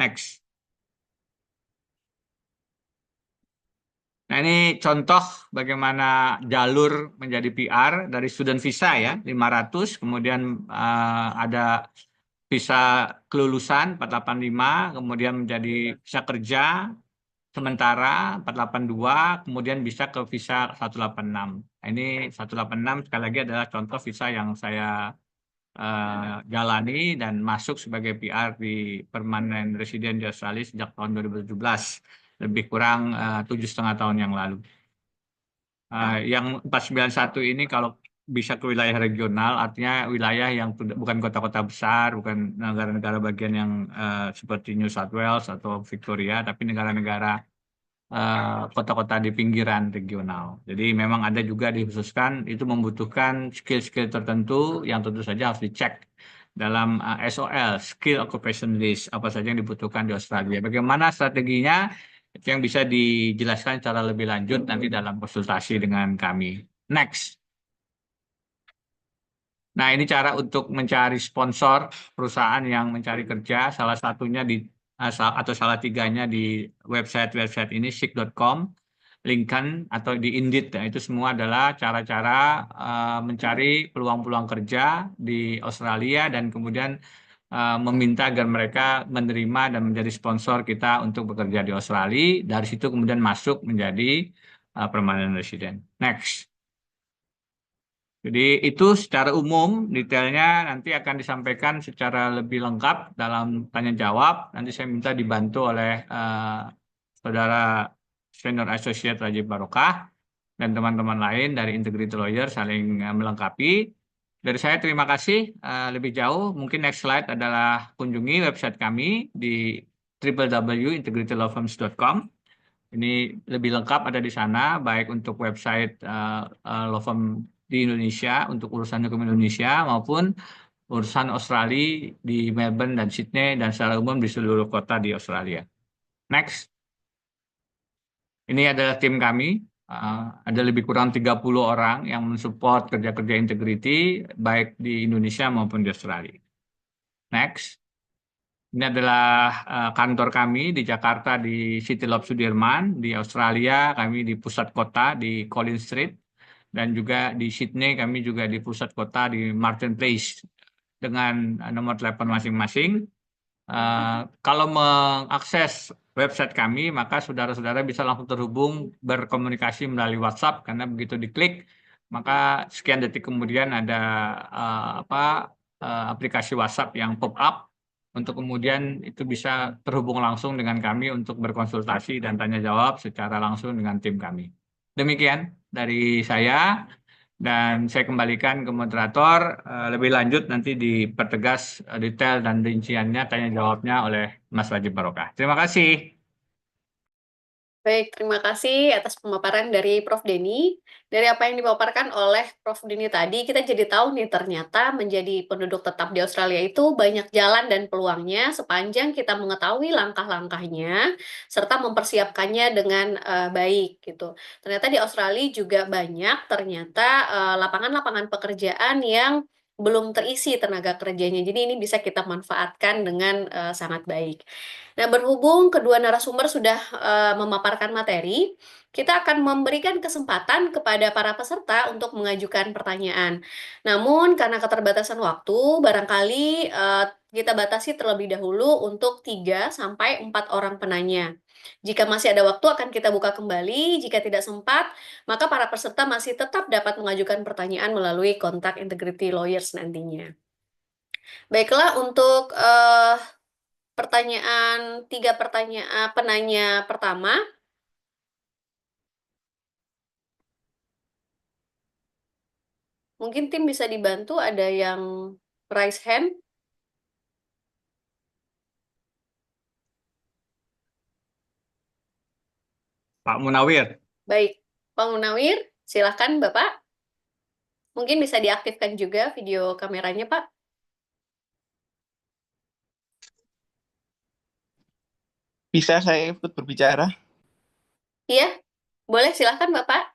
Next. Nah, ini contoh bagaimana jalur menjadi PR dari student visa ya, 500, kemudian ada visa kelulusan 485, kemudian menjadi visa kerja sementara 482, kemudian bisa ke visa 186. Nah, ini 186 sekali lagi adalah contoh visa yang saya jalani dan masuk sebagai PR di permanent resident di Australia sejak tahun 2017, lebih kurang 7,5 tahun yang lalu. Yang 491 ini kalau bisa ke wilayah regional, artinya wilayah yang bukan kota-kota besar, bukan negara-negara bagian yang seperti New South Wales atau Victoria, tapi negara-negara kota-kota di pinggiran regional. Jadi memang ada juga dikhususkan, itu membutuhkan skill-skill tertentu yang tentu saja harus dicek dalam SOL, Skill Occupation List, apa saja yang dibutuhkan di Australia. Bagaimana strateginya, itu yang bisa dijelaskan secara lebih lanjut nanti dalam konsultasi dengan kami. Next. Nah, ini cara untuk mencari sponsor perusahaan yang mencari kerja, salah satunya atau salah tiganya di website ini, seek.com, Lincoln, atau di Indeed. Nah, itu semua adalah cara-cara mencari peluang-peluang kerja di Australia dan kemudian meminta agar mereka menerima dan menjadi sponsor kita untuk bekerja di Australia. Dari situ kemudian masuk menjadi permanent resident. Next. Jadi itu secara umum, detailnya nanti akan disampaikan secara lebih lengkap dalam tanya jawab. Nanti saya minta dibantu oleh Saudara Senior Associate Rajib Barokah dan teman-teman lain dari Integrity Lawyer saling melengkapi. Dari saya terima kasih. Lebih jauh, mungkin next slide adalah kunjungi website kami di www.integritylawfirms.com. Ini lebih lengkap ada di sana, baik untuk website law firm di Indonesia, untuk urusan hukum Indonesia, maupun urusan Australia di Melbourne dan Sydney, dan secara umum di seluruh kota di Australia. Next. Ini adalah tim kami. Ada lebih kurang 30 orang yang mensupport kerja-kerja integrity, baik di Indonesia maupun di Australia. Next. Ini adalah kantor kami di Jakarta di City Lab Sudirman, di Australia kami di pusat kota di Collins Street, dan juga di Sydney kami juga di pusat kota di Martin Place dengan nomor telepon masing-masing. Kalau mengakses website kami, maka saudara-saudara bisa langsung terhubung berkomunikasi melalui WhatsApp karena begitu diklik, maka sekian detik kemudian ada aplikasi WhatsApp yang pop up untuk kemudian itu bisa terhubung langsung dengan kami untuk berkonsultasi dan tanya jawab secara langsung dengan tim kami. Demikian dari saya. Dan saya kembalikan ke moderator, lebih lanjut nanti dipertegas detail dan rinciannya tanya jawabnya oleh Mas Rajib Barokah. Terima kasih. Baik, terima kasih atas pemaparan dari Prof. Denny. Dari apa yang dipaparkan oleh Prof. Denny tadi, kita jadi tahu nih ternyata menjadi penduduk tetap di Australia itu banyak jalan dan peluangnya sepanjang kita mengetahui langkah-langkahnya serta mempersiapkannya dengan baik gitu. Ternyata di Australia juga banyak ternyata lapangan-lapangan pekerjaan yang belum terisi tenaga kerjanya. Jadi ini bisa kita manfaatkan dengan sangat baik. Nah, berhubung kedua narasumber sudah memaparkan materi, kita akan memberikan kesempatan kepada para peserta untuk mengajukan pertanyaan. Namun, karena keterbatasan waktu, barangkali kita batasi terlebih dahulu untuk 3 sampai 4 orang penanya. Jika masih ada waktu akan kita buka kembali, jika tidak sempat, maka para peserta masih tetap dapat mengajukan pertanyaan melalui kontak Integrity Lawyers nantinya. Baiklah, untuk tiga pertanyaan penanya pertama, mungkin tim bisa dibantu ada yang raise hand. Pak Munawir. Baik, Pak Munawir, silahkan Bapak. Mungkin bisa diaktifkan juga video kameranya, Pak. Bisa saya ikut berbicara? Iya, boleh silahkan Bapak.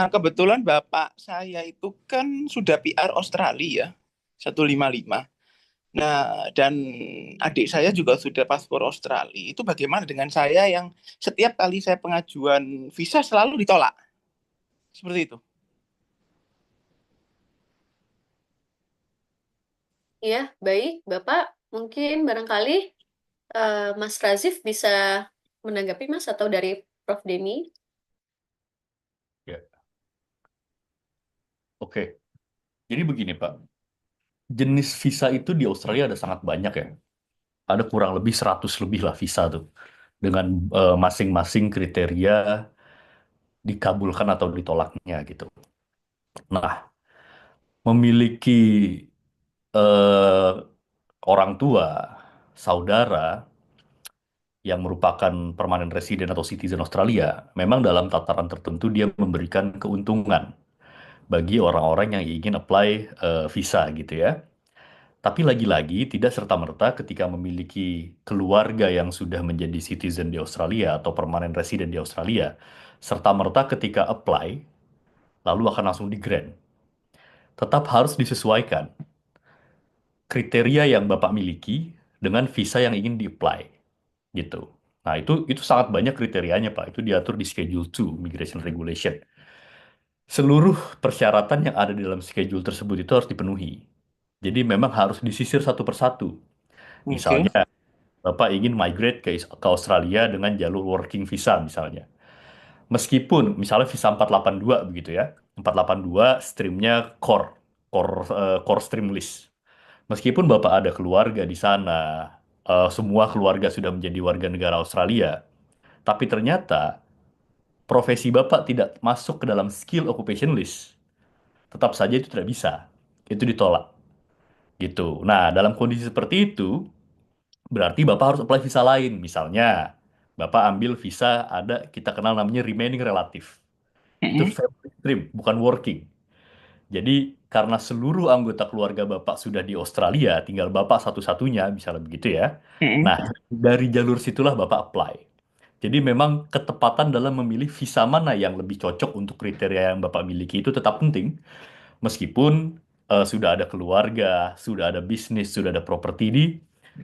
Kebetulan bapak saya itu kan sudah PR Australia 155. Nah, dan adik saya juga sudah paspor Australia. Itu bagaimana dengan saya yang setiap kali saya pengajuan visa selalu ditolak? Seperti itu. Iya, baik Bapak. Mungkin barangkali Mas Razif bisa menanggapi Mas atau dari Prof. Denny. Ya. Oke. Jadi begini, Pak. Jenis visa itu di Australia ada sangat banyak ya. Ada kurang lebih 100 lebih lah visa tuh. Dengan masing-masing kriteria dikabulkan atau ditolaknya gitu. Nah, memiliki eh, orang tua, saudara yang merupakan permanent resident atau citizen Australia, memang dalam tataran tertentu dia memberikan keuntungan bagi orang-orang yang ingin apply visa gitu ya. Tapi lagi-lagi tidak serta-merta ketika memiliki keluarga yang sudah menjadi citizen di Australia atau permanent resident di Australia, serta-merta ketika apply, lalu akan langsung di-grant. Tetap harus disesuaikan kriteria yang Bapak miliki dengan visa yang ingin di-apply. Gitu. Nah, itu sangat banyak kriterianya, Pak. Itu diatur di Schedule 2 Migration Regulation. Seluruh persyaratan yang ada di dalam schedule tersebut itu harus dipenuhi. Jadi memang harus disisir satu persatu. Oke. Misalnya, Bapak ingin migrate ke Australia dengan jalur working visa misalnya. Meskipun misalnya visa 482 begitu ya. 482 streamnya core stream list. Meskipun Bapak ada keluarga di sana, semua keluarga sudah menjadi warga negara Australia, tapi ternyata profesi Bapak tidak masuk ke dalam skill occupation list, tetap saja itu tidak bisa. Itu ditolak. Gitu. Nah, dalam kondisi seperti itu, berarti Bapak harus apply visa lain. Misalnya, Bapak ambil visa ada kita kenal namanya remaining relative. Itu family stream, bukan working. Jadi, karena seluruh anggota keluarga Bapak sudah di Australia, tinggal Bapak satu-satunya, misalnya begitu ya. Nah, dari jalur situlah Bapak apply. Jadi memang ketepatan dalam memilih visa mana yang lebih cocok untuk kriteria yang Bapak miliki itu tetap penting. Meskipun sudah ada keluarga, sudah ada bisnis, sudah ada properti di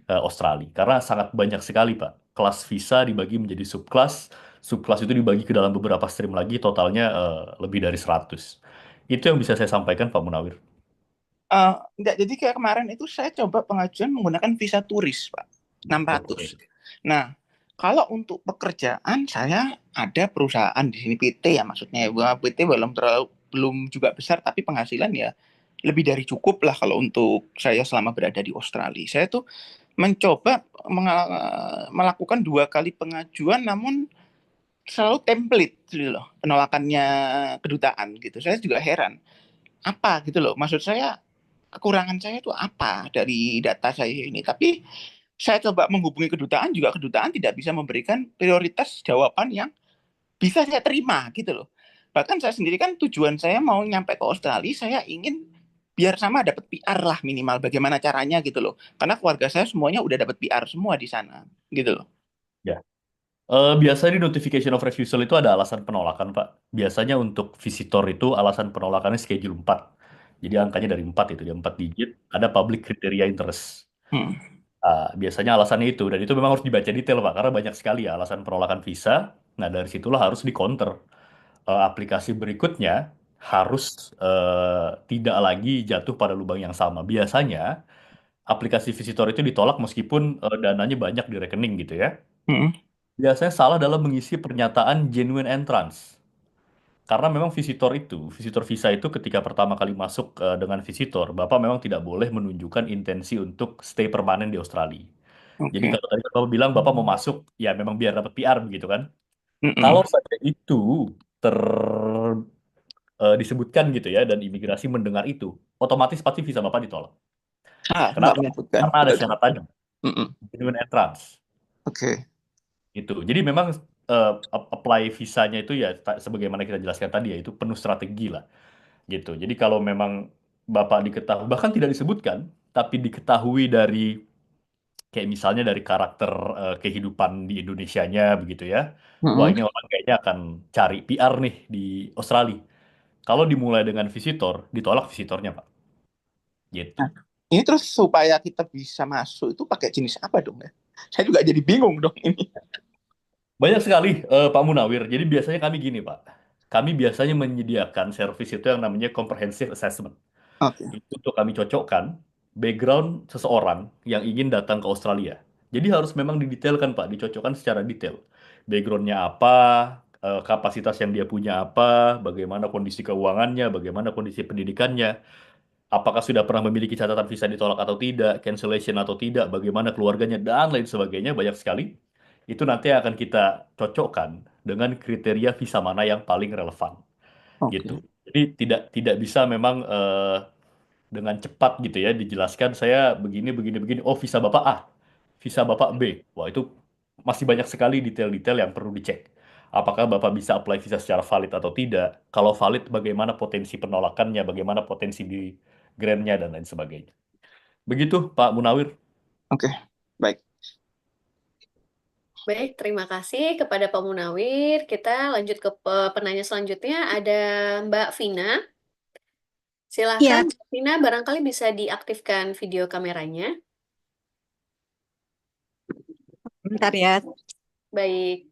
Australia. Karena sangat banyak sekali, Pak. Kelas visa dibagi menjadi subkelas, subkelas itu dibagi ke dalam beberapa stream lagi, totalnya lebih dari 100. Itu yang bisa saya sampaikan, Pak Munawir. Enggak, jadi kayak kemarin itu saya coba pengajuan menggunakan visa turis, Pak. 600. Oke. Nah, kalau untuk pekerjaan saya ada perusahaan di sini PT ya maksudnya ya. PT belum juga besar tapi penghasilan ya lebih dari cukup lah kalau untuk saya selama berada di Australia. Saya tuh mencoba melakukan 2 kali pengajuan namun selalu template gitu loh penolakannya kedutaan gitu. Saya juga heran apa gitu loh. Maksud saya kekurangan saya itu apa dari data saya ini. Tapi saya coba menghubungi kedutaan juga kedutaan tidak bisa memberikan prioritas jawaban yang bisa saya terima gitu loh. Bahkan saya sendiri kan tujuan saya mau nyampe ke Australia, saya ingin biar sama dapat PR lah minimal. Bagaimana caranya gitu loh. Karena keluarga saya semuanya udah dapat PR semua di sana gitu loh. Ya. Biasanya di notification of refusal itu ada alasan penolakan, Pak. Biasanya untuk visitor itu alasan penolakannya schedule 4. Jadi angkanya dari 4 itu, dia 4 digit. Ada public criteria interest. Hmm. Biasanya alasannya itu. Dan itu memang harus dibaca detail, Pak. Karena banyak sekali ya alasan penolakan visa. Nah, dari situlah harus di-counter. Aplikasi berikutnya harus tidak lagi jatuh pada lubang yang sama. Biasanya aplikasi visitor itu ditolak meskipun dananya banyak di rekening gitu ya. Hmm. Biasanya salah dalam mengisi pernyataan genuine entrance. Karena memang visitor visa itu ketika pertama kali masuk dengan visitor, Bapak memang tidak boleh menunjukkan intensi untuk stay permanen di Australia. Jadi Oke. kalau tadi Bapak bilang Bapak mau masuk, ya memang biar dapat PR begitu kan. Mm-mm. Kalau saja itu disebutkan gitu ya, dan imigrasi mendengar itu, otomatis pasti visa Bapak ditolak. Nggak Kenapa? menyebutkan. Karena ada syaratannya, Mm-mm. genuine entrance. Oke. Gitu. Jadi memang apply visanya itu ya sebagaimana kita jelaskan tadi ya itu penuh strategi lah gitu. Jadi kalau memang Bapak diketahui bahkan tidak disebutkan tapi diketahui dari kayak misalnya dari karakter kehidupan di Indonesianya begitu ya. Wah, Mm-mm. ini orang kayaknya akan cari PR nih di Australia. Kalau dimulai dengan visitor, ditolak visitornya, Pak. Gitu. Nah, ini terus supaya kita bisa masuk itu pakai jenis apa dong ya? Saya juga jadi bingung dong ini. Banyak sekali, Pak Munawir. Jadi biasanya kami gini, Pak. Kami biasanya menyediakan servis itu yang namanya comprehensive assessment. Oke. Itu untuk kami cocokkan background seseorang yang ingin datang ke Australia. Jadi harus memang didetailkan, Pak, dicocokkan secara detail. Backgroundnya apa, kapasitas yang dia punya apa, bagaimana kondisi keuangannya, bagaimana kondisi pendidikannya, apakah sudah pernah memiliki catatan visa ditolak atau tidak, cancellation atau tidak, bagaimana keluarganya, dan lain sebagainya, banyak sekali. Itu nanti akan kita cocokkan dengan kriteria visa mana yang paling relevan, gitu. Oke. Jadi tidak bisa memang dengan cepat gitu ya dijelaskan saya begini begini begini. Oh, visa Bapak A, visa Bapak B. Wah, itu masih banyak sekali detail-detail yang perlu dicek. Apakah Bapak bisa apply visa secara valid atau tidak? Kalau valid, bagaimana potensi penolakannya, bagaimana potensi di grantnya dan lain sebagainya. Begitu, Pak Munawir. Oke. Baik. Baik, terima kasih kepada Pak Munawir. Kita lanjut ke penanya selanjutnya. Ada Mbak Vina. Iya, Silakan, Mbak Vina, barangkali bisa diaktifkan video kameranya. bentar ya. Baik.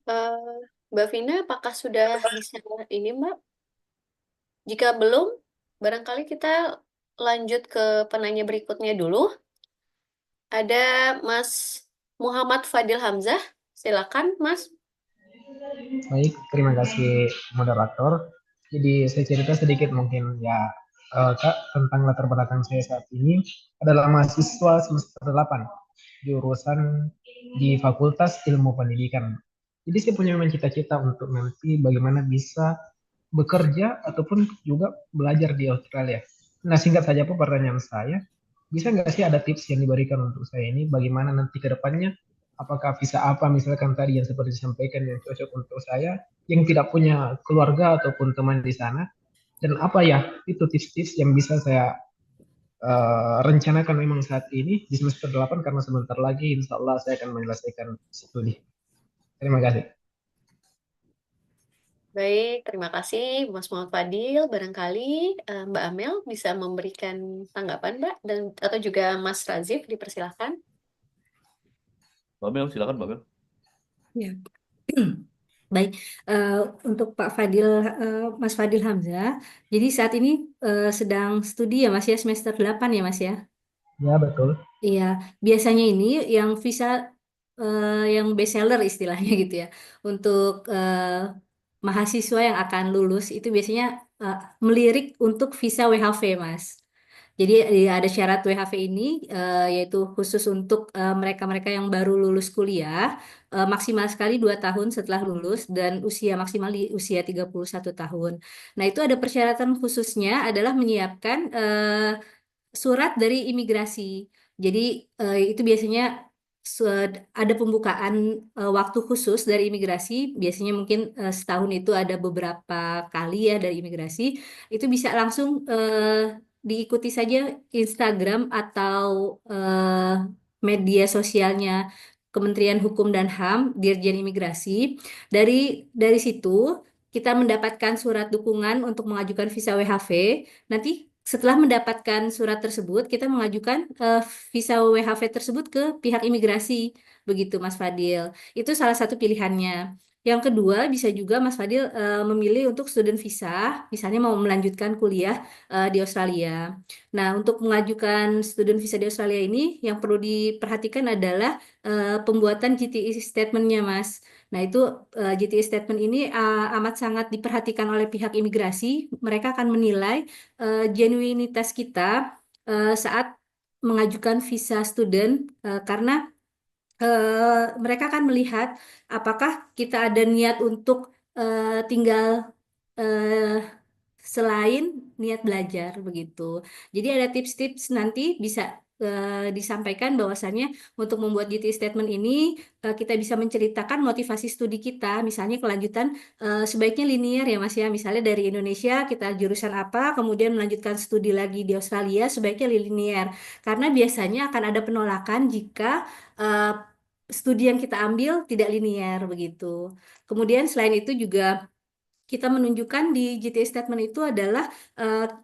Eh, Mbak Vina, apakah sudah bisa ini, Mbak? Jika belum, barangkali kita lanjut ke penanya berikutnya dulu. Ada Mas Muhammad Fadil Hamzah. Silakan, Mas. Baik, terima kasih moderator. Jadi saya cerita sedikit mungkin ya Kak tentang latar belakang saya saat ini adalah mahasiswa semester 8 jurusan di Fakultas Ilmu Pendidikan. Jadi saya punya memang cita-cita untuk nanti bagaimana bisa bekerja ataupun juga belajar di Australia. Nah, singkat saja Pak, pertanyaan saya, bisa nggak sih ada tips yang diberikan untuk saya ini, bagaimana nanti ke depannya, apakah visa apa misalkan tadi yang seperti disampaikan yang cocok untuk saya, yang tidak punya keluarga ataupun teman di sana, dan apa ya itu tips-tips yang bisa saya rencanakan memang saat ini di semester 8 karena sebentar lagi insya Allah saya akan menyelesaikan studi. Terima kasih. Baik, terima kasih Mas Muhammad Fadil. Barangkali Mbak Amel bisa memberikan tanggapan, Mbak, dan atau juga Mas Razif, dipersilahkan. Mbak Mel, silakan Mbak Mel. Ya. Baik, untuk Pak Fadil, Mas Fadil Hamzah, jadi saat ini sedang studi ya Mas ya, semester 8 ya Mas ya? Ya, betul. Iya, biasanya ini yang visa yang best seller istilahnya gitu ya. Untuk mahasiswa yang akan lulus itu biasanya eh, melirik untuk visa WHV, Mas. Jadi ada syarat WHV ini yaitu khusus untuk mereka-mereka yang baru lulus kuliah maksimal sekali 2 tahun setelah lulus dan usia maksimal di usia 31 tahun. Nah, itu ada persyaratan khususnya adalah menyiapkan surat dari imigrasi. Jadi itu biasanya su- ada pembukaan waktu khusus dari imigrasi. Biasanya mungkin setahun itu ada beberapa kali ya dari imigrasi. Itu bisa langsung diikuti saja Instagram atau media sosialnya Kementerian Hukum dan HAM, Dirjen Imigrasi. Dari situ kita mendapatkan surat dukungan untuk mengajukan visa WHV. Nanti setelah mendapatkan surat tersebut, kita mengajukan visa WHV tersebut ke pihak imigrasi, begitu Mas Fadil. Itu salah satu pilihannya. Yang kedua, bisa juga Mas Fadil memilih untuk student visa, misalnya mau melanjutkan kuliah di Australia. Nah, untuk mengajukan student visa di Australia ini, yang perlu diperhatikan adalah pembuatan GTE statement-nya, Mas. Nah, itu GTE statement ini amat sangat diperhatikan oleh pihak imigrasi. Mereka akan menilai genuinitas kita saat mengajukan visa student karena mereka akan melihat apakah kita ada niat untuk tinggal eh, selain niat belajar begitu. Jadi ada tips-tips nanti bisa disampaikan bahwasannya untuk membuat GT statement ini kita bisa menceritakan motivasi studi kita, misalnya kelanjutan sebaiknya linear ya Mas ya, misalnya dari Indonesia kita jurusan apa, kemudian melanjutkan studi lagi di Australia sebaiknya linear, karena biasanya akan ada penolakan jika eh, studi yang kita ambil tidak linear begitu. Kemudian selain itu juga kita menunjukkan di GTA statement itu adalah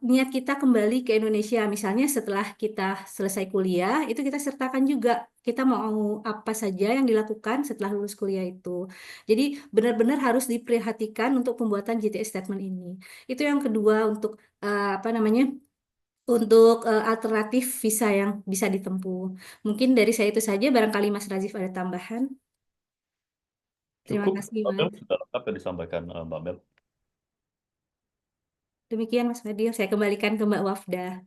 niat kita kembali ke Indonesia. Misalnya setelah kita selesai kuliah, itu kita sertakan juga kita mau apa saja yang dilakukan setelah lulus kuliah itu. Jadi benar-benar harus diperhatikan untuk pembuatan GTA statement ini. Itu yang kedua untuk apa namanya? Untuk alternatif visa yang bisa ditempuh. Mungkin dari saya itu saja, barangkali Mas Razif ada tambahan. Terima Cukup, kasih, Mbak Mas. Mel, sudah lengkap yang disampaikan Mbak Mel. Demikian Mas Fadil, saya kembalikan ke Mbak Wafda.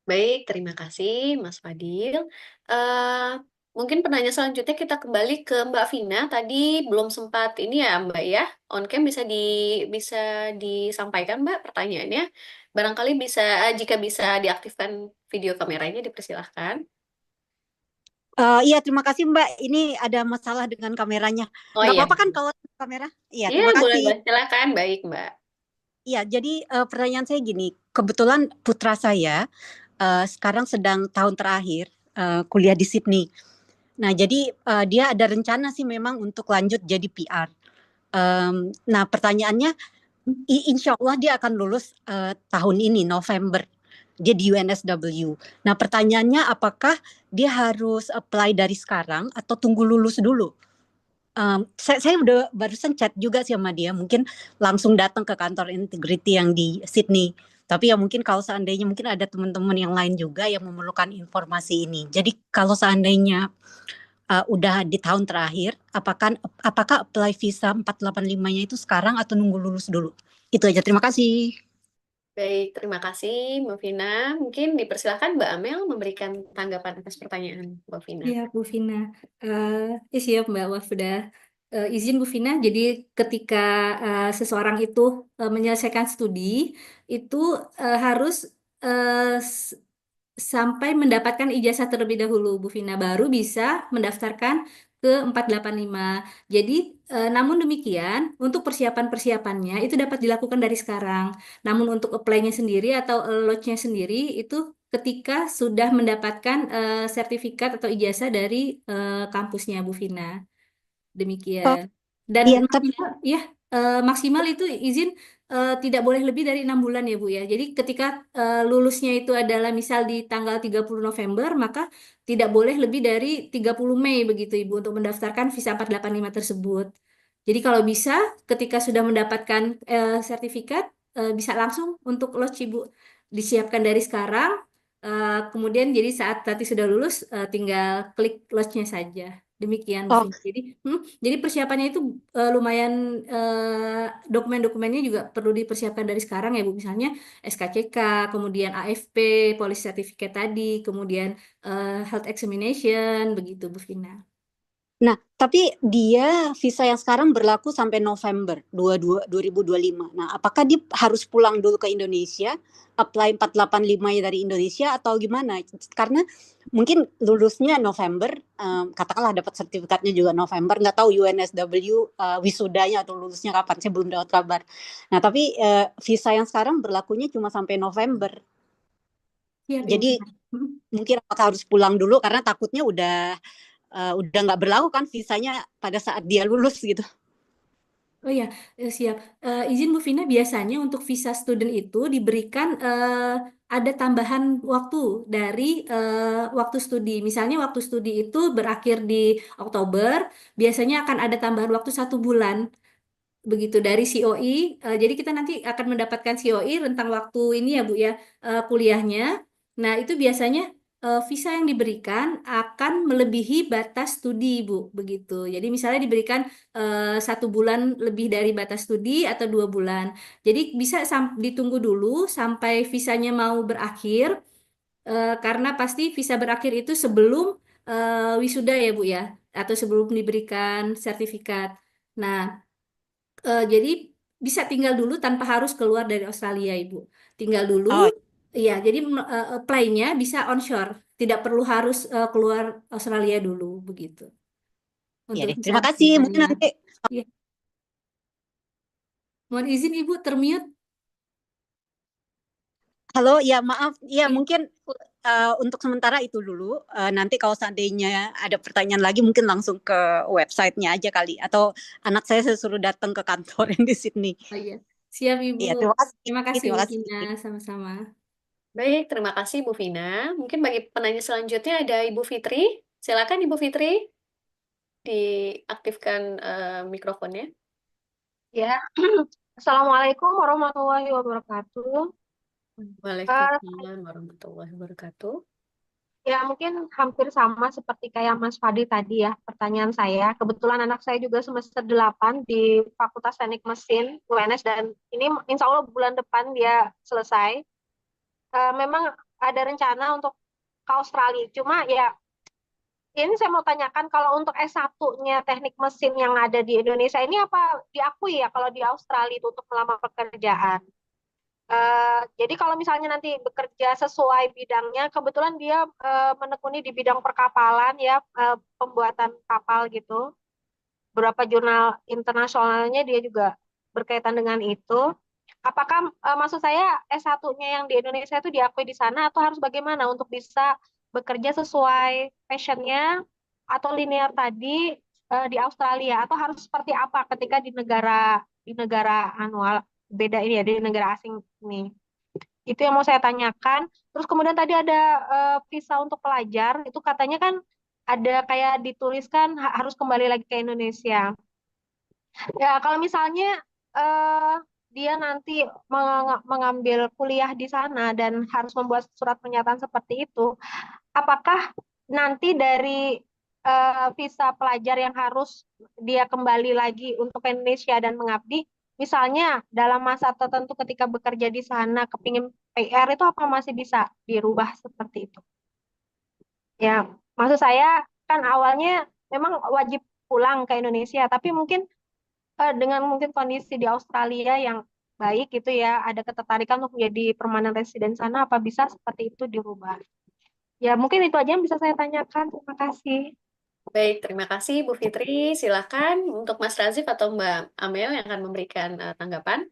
Baik, terima kasih Mas Fadil. Eh, Mungkin pertanyaan selanjutnya kita kembali ke Mbak Vina. Tadi belum sempat ini ya Mbak ya. On cam bisa disampaikan Mbak pertanyaannya. Barangkali bisa jika bisa diaktifkan video kameranya dipersilahkan. Iya, terima kasih Mbak. Ini ada masalah dengan kameranya. Oh Nggak iya. apa-apa kan kalau kamera? Iya, Iya, terima boleh kasih. Mbak. Silakan. Baik Mbak. Iya, jadi pertanyaan saya gini. Kebetulan putra saya sekarang sedang tahun terakhir kuliah di Sydney. Nah, jadi dia ada rencana sih memang untuk lanjut jadi PR. Nah, pertanyaannya, insya Allah dia akan lulus tahun ini, November. Dia di UNSW. Nah, pertanyaannya apakah dia harus apply dari sekarang atau tunggu lulus dulu? Saya udah barusan chat juga sih sama dia, mungkin langsung datang ke kantor Integrity yang di Sydney. Tapi ya mungkin kalau seandainya mungkin ada teman-teman yang lain juga yang memerlukan informasi ini. Jadi kalau seandainya udah di tahun terakhir, apakah apply visa 485-nya itu sekarang atau nunggu lulus dulu? Itu aja, terima kasih. Baik, terima kasih Mbak Vina. Mungkin dipersilahkan Mbak Amel memberikan tanggapan atas pertanyaan Mbak Vina. Iya, Bu Vina. Siap, Mbak Wafda. Izin Bu Vina, jadi ketika seseorang itu menyelesaikan studi, itu harus eh, s- sampai mendapatkan ijazah terlebih dahulu, Bu Vina, baru bisa mendaftarkan ke 485. Jadi, namun demikian, untuk persiapan-persiapannya itu dapat dilakukan dari sekarang. Namun untuk apply-nya sendiri atau lodge-nya sendiri itu ketika sudah mendapatkan sertifikat atau ijazah dari kampusnya, Bu Vina. Oh, Demikian. Dan iya, tapi maksimal, ya, maksimal itu izin tidak boleh lebih dari 6 bulan ya Bu ya. Jadi ketika lulusnya itu adalah misal di tanggal 30 November, maka tidak boleh lebih dari 30 Mei begitu Ibu untuk mendaftarkan visa 485 tersebut. Jadi kalau bisa ketika sudah mendapatkan sertifikat, bisa langsung untuk lodge Ibu. Disiapkan dari sekarang, kemudian jadi saat nanti sudah lulus, tinggal klik lodge-nya saja. Demikian, Bu oh, Vina. Jadi persiapannya itu lumayan, dokumen-dokumennya juga perlu dipersiapkan dari sekarang ya Bu. Misalnya SKCK, kemudian AFP, Police Certificate tadi, kemudian Health Examination, begitu Bu Vina. nah, tapi dia visa yang sekarang berlaku sampai November 2025. Nah, apakah dia harus pulang dulu ke Indonesia, apply 485 dari Indonesia atau gimana? Karena mungkin lulusnya November, katakanlah dapat sertifikatnya juga November, nggak tahu UNSW wisudanya atau lulusnya kapan, saya belum dapat kabar. Nah, tapi visa yang sekarang berlakunya cuma sampai November. Siap ya Bu Jadi Vina. mungkin apakah harus pulang dulu karena takutnya udah nggak berlaku kan visanya pada saat dia lulus gitu. Oh ya, siap. Izin Bu Vina, biasanya untuk visa student itu diberikan ada tambahan waktu dari waktu studi. Misalnya waktu studi itu berakhir di Oktober, biasanya akan ada tambahan waktu 1 bulan. Begitu dari COI. Jadi kita nanti akan mendapatkan COI rentang waktu ini ya Bu ya, kuliahnya. Nah itu biasanya visa yang diberikan akan melebihi batas studi Bu, begitu. Jadi misalnya diberikan 1 bulan lebih dari batas studi atau 2 bulan. Jadi bisa ditunggu dulu sampai visanya mau berakhir, karena pasti visa berakhir itu sebelum wisuda ya Bu ya, atau sebelum diberikan sertifikat. Nah, jadi bisa tinggal dulu tanpa harus keluar dari Australia, Ibu. Tinggal dulu, Oh, iya. Jadi apply-nya bisa onshore, tidak perlu harus keluar Australia dulu, begitu. iya Untuk deh. visa Terima kasih. Mungkin kedepannya. nanti Iya. Mohon izin Ibu termute. halo, ya maaf, ya Iya. mungkin untuk sementara itu dulu. Nanti kalau seandainya ada pertanyaan lagi mungkin langsung ke websitenya aja kali atau anak saya suruh datang ke kantor yang di Sydney. Oh iya. Siap Ibu. Iya, terima kasih. Terima kasih Terima Bu kasih. Vina, sama-sama. Baik, terima kasih Bu Vina. Mungkin bagi penanya selanjutnya ada Ibu Fitri. Silakan Ibu Fitri, diaktifkan mikrofonnya. Ya, Assalamualaikum warahmatullahi wabarakatuh. Waalaikumsalam warahmatullahi wabarakatuh. Ya, mungkin hampir sama seperti kayak Mas Fadli tadi ya, pertanyaan saya. Kebetulan anak saya juga semester 8 di Fakultas Teknik Mesin UNS dan ini insya Allah bulan depan dia selesai. Memang ada rencana untuk ke Australia. Cuma ya, ini saya mau tanyakan kalau untuk S1-nya teknik mesin yang ada di Indonesia ini apa diakui ya kalau di Australia itu untuk melamar pekerjaan? Jadi kalau misalnya nanti bekerja sesuai bidangnya, kebetulan dia menekuni di bidang perkapalan ya, pembuatan kapal gitu. Beberapa jurnal internasionalnya dia juga berkaitan dengan itu. Apakah maksud saya S1-nya yang di Indonesia itu diakui di sana atau harus bagaimana untuk bisa bekerja sesuai passionnya atau linear tadi di Australia atau harus seperti apa ketika di negara anual beda ini ya di negara asing ini. Itu yang mau saya tanyakan. Terus kemudian tadi ada visa untuk pelajar, itu katanya kan ada kayak dituliskan harus kembali lagi ke Indonesia. Ya, kalau misalnya eh, dia nanti mengambil kuliah di sana dan harus membuat surat pernyataan seperti itu, apakah nanti dari visa pelajar yang harus dia kembali lagi untuk Indonesia dan mengabdi, misalnya dalam masa tertentu ketika bekerja di sana kepingin PR itu apa masih bisa dirubah seperti itu? Ya, maksud saya kan awalnya memang wajib pulang ke Indonesia, tapi mungkin dengan mungkin kondisi di Australia yang baik gitu ya, ada ketertarikan untuk menjadi permanent resident sana, apa bisa seperti itu dirubah? Ya, mungkin itu aja yang bisa saya tanyakan. Terima kasih. Baik, terima kasih Bu Fitri. Silakan untuk Mas Razif atau Mbak Amel yang akan memberikan tanggapan.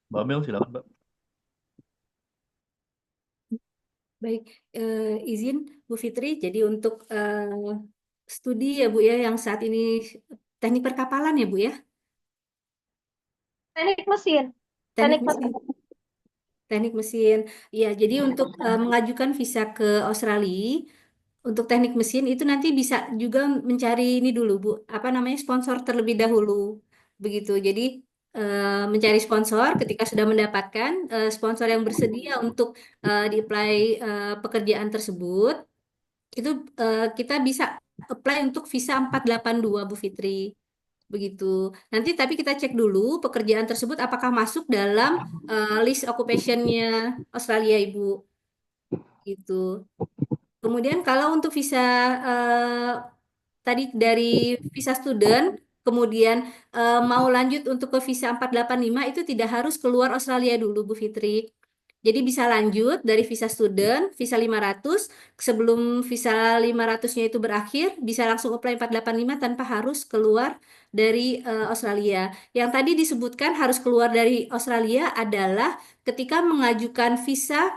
Mbak Mel, silakan Mbak. Baik, izin Bu Fitri. Jadi untuk studi ya Bu ya, yang saat ini teknik perkapalan ya Bu ya, Teknik mesin. teknik Teknik mesin. mesin. Teknik mesin. Ya, jadi untuk mengajukan visa ke Australia untuk teknik mesin itu nanti bisa juga mencari ini dulu Bu, apa namanya, sponsor terlebih dahulu. Begitu. Jadi mencari sponsor ketika sudah mendapatkan sponsor yang bersedia untuk di-apply pekerjaan tersebut, itu kita bisa apply untuk visa 482 Bu Fitri. Begitu. Nanti tapi kita cek dulu pekerjaan tersebut apakah masuk dalam list occupation-nya Australia, Ibu. Gitu. Kemudian kalau untuk visa tadi dari visa student, kemudian mau lanjut untuk ke visa 485 itu tidak harus keluar Australia dulu, Bu Fitri. Jadi bisa lanjut dari visa student, visa 500, sebelum visa 500-nya itu berakhir, bisa langsung apply 485 tanpa harus keluar dari Australia. Yang tadi disebutkan harus keluar dari Australia adalah ketika mengajukan visa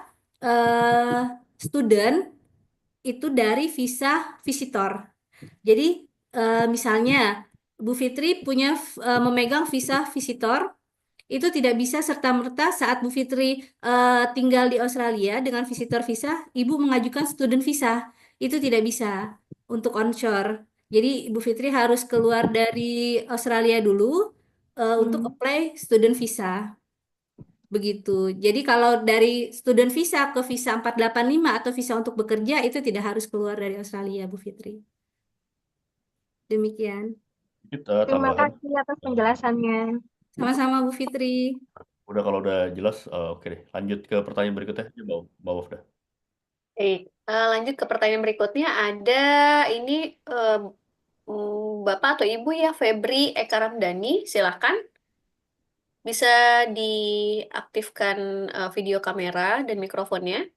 student itu dari visa visitor. Jadi misalnya Bu Fitri punya memegang visa visitor, itu tidak bisa serta-merta saat Bu Fitri tinggal di Australia dengan visitor visa, Ibu mengajukan student visa. Itu tidak bisa untuk onshore. Jadi Bu Fitri harus keluar dari Australia dulu untuk apply student visa. Begitu. Jadi kalau dari student visa ke visa 485 atau visa untuk bekerja itu tidak harus keluar dari Australia, Bu Fitri. Demikian. Kita Terima tambahan. kasih atas penjelasannya. Sama-sama Bu Fitri. Udah kalau udah jelas, oke deh. Lanjut ke pertanyaan berikutnya. Ya, Mbak Wafda. Baik, lanjut ke pertanyaan berikutnya. Ada ini Bapak atau Ibu ya, Febri Eka Ramdhani, silakan. Bisa diaktifkan video kamera dan mikrofonnya.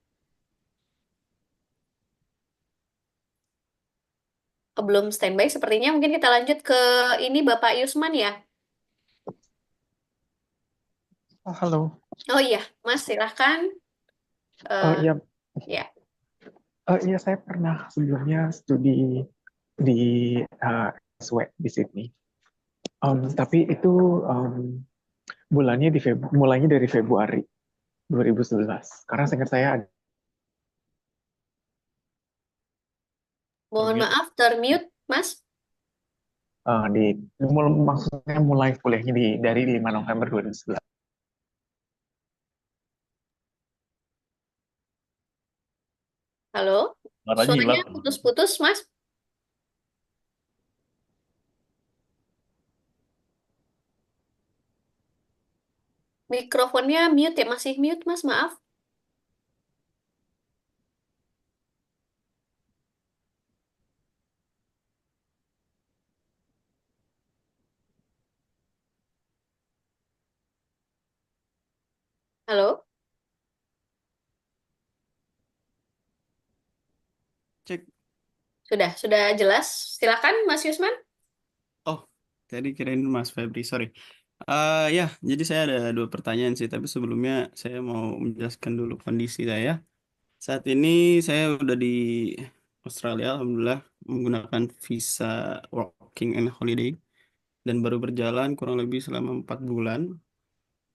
Belum standby sepertinya. Mungkin kita lanjut ke ini Bapak Yusman ya. Oh, halo. Oh iya, Mas silahkan. Oh iya, Ya, iya saya pernah sebelumnya studi di SW di Sydney. Tapi itu mulainya dari Februari 2011. Karena seingat saya mohon maaf termute, Mas. maksudnya mulai kuliahnya dari 5 November 2011. Halo, Suaranya suaranya hilang. putus-putus, Mas. Mikrofonnya mute ya, masih mute, Mas, maaf. Halo, Cek. sudah jelas. Silakan, Mas Yusman. Oh, tadi kirain Mas Febri, sorry. Ya, jadi saya ada 2 pertanyaan sih, tapi sebelumnya saya mau menjelaskan dulu kondisi saya. Saat ini saya udah di Australia, alhamdulillah, menggunakan visa working and holiday dan baru berjalan kurang lebih selama 4 bulan.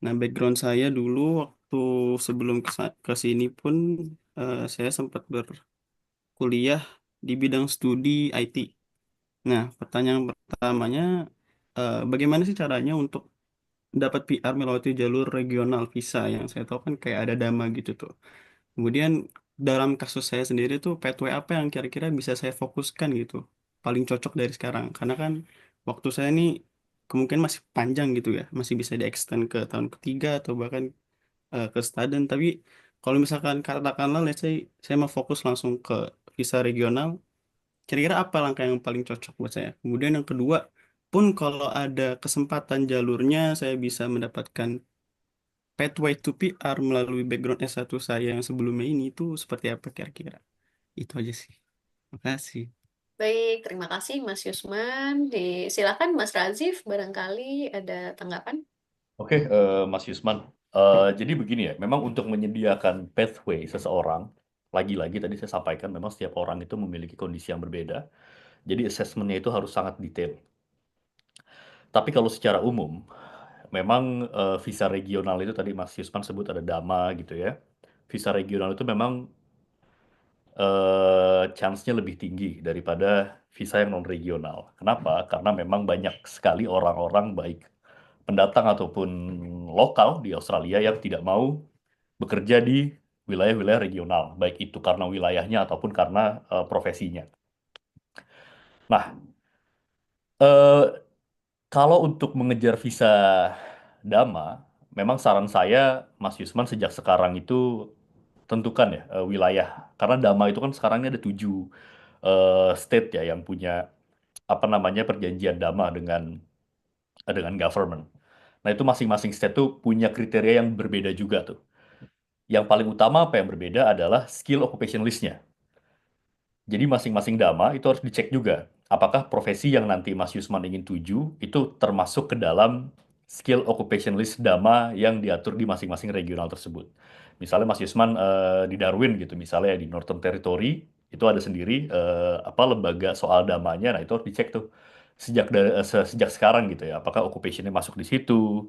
Nah, background saya dulu waktu sebelum ke sini pun saya sempat berkuliah di bidang studi IT. Nah, pertanyaan pertamanya, bagaimana sih caranya untuk dapat PR melewati jalur regional visa yang saya tahu kan kayak ada Dama gitu tuh. Kemudian dalam kasus saya sendiri tuh pathway apa yang kira-kira bisa saya fokuskan gitu, paling cocok dari sekarang. Karena kan waktu saya ini kemungkinan masih panjang gitu ya, masih bisa di-extend ke tahun ketiga atau bahkan ke student. Tapi kalau misalkan katakanlah, let's say saya mau fokus langsung ke visa regional, kira-kira apa langkah yang paling cocok buat saya? Kemudian yang kedua, pun kalau ada kesempatan jalurnya saya bisa mendapatkan pathway to PR melalui background S1 saya yang sebelumnya ini itu seperti apa kira-kira? Itu aja sih. Makasih. Baik, terima kasih Mas Yusman. Silakan Mas Razif, barangkali ada tanggapan. Oke, Mas Yusman. Jadi begini ya, memang untuk menyediakan pathway seseorang, lagi-lagi tadi saya sampaikan memang setiap orang itu memiliki kondisi yang berbeda. Jadi assessment-nya itu harus sangat detail. Tapi kalau secara umum, memang visa regional itu tadi Mas Yusman sebut ada DAMA gitu ya. Visa regional itu memang chance-nya lebih tinggi daripada visa yang non-regional. Kenapa? Karena memang banyak sekali orang-orang baik pendatang ataupun lokal di Australia yang tidak mau bekerja di wilayah-wilayah regional, baik itu karena wilayahnya ataupun karena profesinya. Nah, eh, kalau untuk mengejar visa DAMA, memang saran saya, Mas Yusman, sejak sekarang itu tentukan ya wilayah. Karena DAMA itu kan sekarang ini ada 7 state ya yang punya apa namanya perjanjian DAMA dengan government. Nah, itu masing-masing state tuh punya kriteria yang berbeda juga tuh. Yang paling utama apa yang berbeda adalah skill occupation list-nya. Jadi masing-masing DAMA itu harus dicek juga. Apakah profesi yang nanti Mas Yusman ingin tuju itu termasuk ke dalam skill occupation list DAMA yang diatur di masing-masing regional tersebut. Misalnya Mas Yusman di Darwin gitu, misalnya di Northern Territory itu ada sendiri apa lembaga soal DAMA-nya. Nah, itu harus dicek tuh sejak sekarang gitu ya. Apakah occupation-nya masuk di situ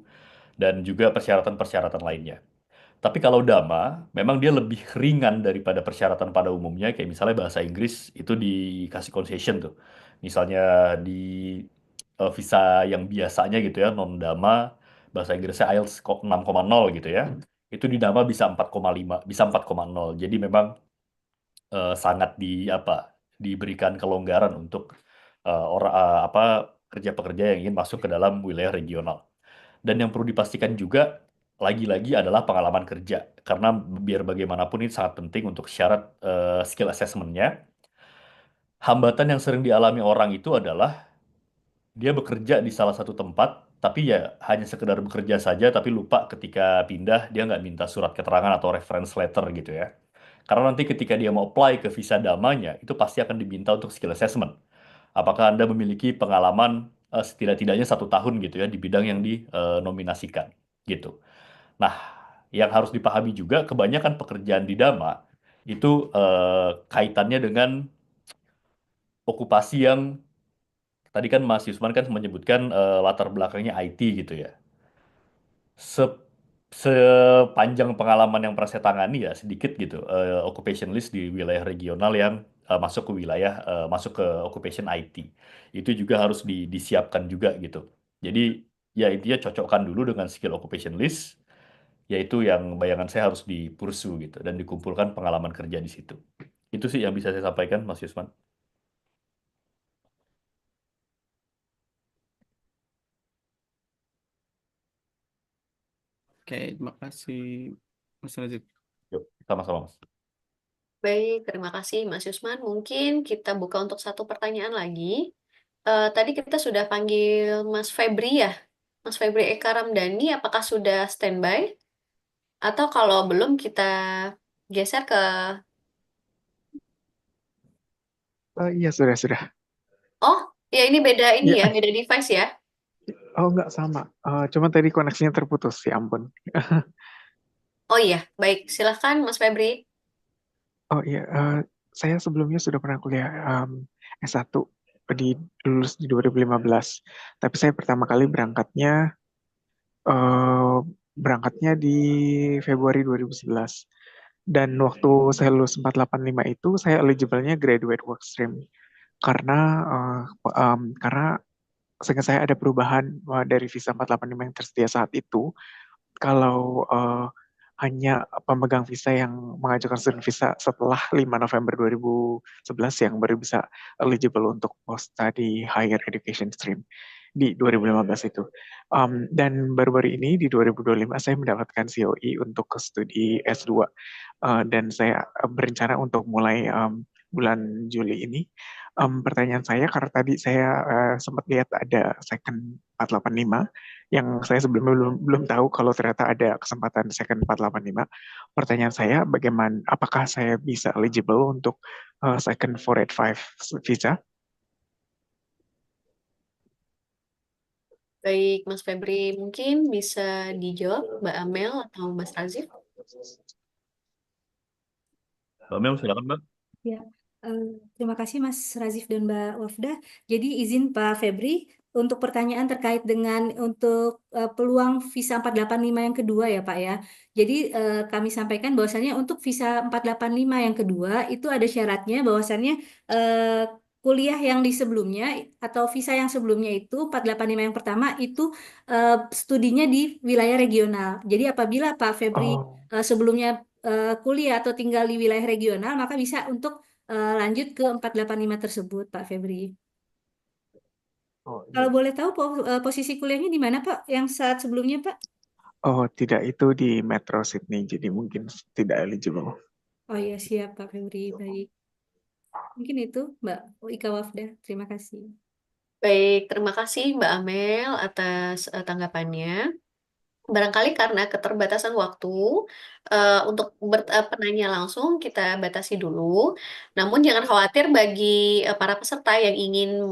dan juga persyaratan-persyaratan lainnya. Tapi kalau DAMA, memang dia lebih ringan daripada persyaratan pada umumnya, kayak misalnya bahasa Inggris itu dikasih concession tuh. Misalnya di visa yang biasanya gitu ya, non-DAMA, bahasa Inggrisnya IELTS 6,0 gitu ya. Itu di DAMA bisa 4,5, bisa 4,0. Jadi memang sangat diberikan kelonggaran untuk apa pekerja-pekerja yang ingin masuk ke dalam wilayah regional. Dan yang perlu dipastikan juga lagi-lagi adalah pengalaman kerja. Karena biar bagaimanapun ini sangat penting untuk syarat skill assessment-nya. Hambatan yang sering dialami orang itu adalah dia bekerja di salah satu tempat, tapi ya hanya sekedar bekerja saja, tapi lupa ketika pindah dia nggak minta surat keterangan atau reference letter gitu ya. Karena nanti ketika dia mau apply ke visa damanya, itu pasti akan diminta untuk skill assessment. Apakah Anda memiliki pengalaman setidak-tidaknya 1 tahun gitu ya di bidang yang dinominasikan gitu. Nah, yang harus dipahami juga kebanyakan pekerjaan di Dama itu kaitannya dengan okupasi yang tadi kan Mas Yusman kan menyebutkan latar belakangnya IT gitu ya. Se- Sepanjang pengalaman yang pernah saya tangani ya sedikit gitu occupation list di wilayah regional yang masuk ke wilayah masuk ke occupation IT itu juga harus disiapkan juga gitu. Jadi ya intinya cocokkan dulu dengan skill occupation list yaitu yang bayangan saya harus dipursu gitu dan dikumpulkan pengalaman kerja di situ. Itu sih yang bisa saya sampaikan Mas Yusman. Oke, terima kasih Mas Razif. Yuk, sama-sama Mas. Baik, terima kasih Mas Yusman. Mungkin kita buka untuk satu pertanyaan lagi. Tadi kita sudah panggil Mas Febri ya. Mas Febri Eka Ramdhani, apakah sudah standby? Atau kalau belum kita geser ke... Iya, sudah. Oh, ya ini beda ini Iya, ya, beda device ya. oh nggak sama. Cuman tadi koneksinya terputus, ya ampun. Oh iya, baik. Silahkan Mas Febri. Oh iya, saya sebelumnya sudah pernah kuliah S1 lulus di 2015. Tapi saya pertama kali eh, berangkatnya di Februari 2011. Dan waktu saya lulus 485 itu, saya eligible-nya graduate work stream. Karena karena seingat saya ada perubahan dari visa 485 yang tersedia saat itu. Kalau hanya pemegang visa yang mengajukan student visa setelah 5 November 2011 yang baru bisa eligible untuk post study higher education stream di 2015 itu. Dan baru-baru ini di 2025 saya mendapatkan COE untuk ke studi S2 dan saya berencana untuk mulai bulan Juli ini Pertanyaan saya karena tadi saya sempat lihat ada second 485 yang saya sebelumnya belum tahu kalau ternyata ada kesempatan second 485. Pertanyaan saya, bagaimana apakah saya bisa eligible untuk second 485 visa? Baik, Mas Febri, mungkin bisa dijawab Mbak Amel atau Mas Razif? Mbak Mel, silakan Mbak. Ya, terima kasih Mas Razif dan Mbak Wafda. Jadi izin Pak Febri untuk pertanyaan terkait dengan untuk peluang visa 485 yang kedua ya Pak ya. Jadi kami sampaikan bahwasannya untuk visa 485 yang kedua itu ada syaratnya bahwasannya kuliah yang di sebelumnya atau visa yang sebelumnya itu 485 yang pertama itu studinya di wilayah regional. Jadi apabila Pak Febri Oh, sebelumnya kuliah atau tinggal di wilayah regional, maka bisa untuk lanjut ke 485 tersebut, Pak Febri. oh, Kalau iya. boleh tahu posisi kuliahnya di mana, Pak? Yang saat sebelumnya, Pak? Oh, tidak, itu di Metro Sydney, jadi mungkin tidak eligible. Oh iya, siap, Pak Febri. Baik. Mungkin itu, Mbak Ika Wafda. Terima kasih. Baik, terima kasih Mbak Amel atas tanggapannya. Barangkali karena keterbatasan waktu, untuk penanya langsung kita batasi dulu. Namun jangan khawatir bagi para peserta yang ingin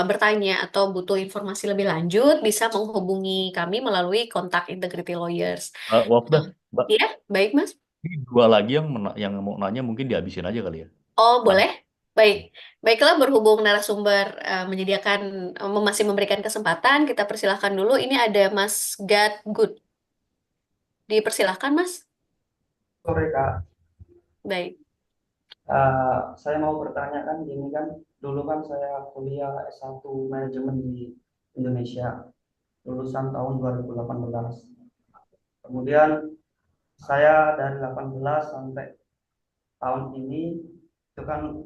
bertanya atau butuh informasi lebih lanjut, bisa menghubungi kami melalui kontak Integrity Lawyers. Wafdah, Mbak, Iya, baik Mas. ini dua lagi yang mau nanya mungkin dihabisin aja kali ya. Oh, Ada. boleh. Baik. Baiklah, berhubung narasumber menyediakan, masih memberikan kesempatan, kita persilahkan dulu. Ini ada Mas Gad Good. Dipersilahkan, Mas. Sore Kak. Baik. Saya mau bertanya kan gini kan, dulu kan saya kuliah S1 manajemen di Indonesia, lulusan tahun 2018. Kemudian saya dari 18 sampai tahun ini, itu kan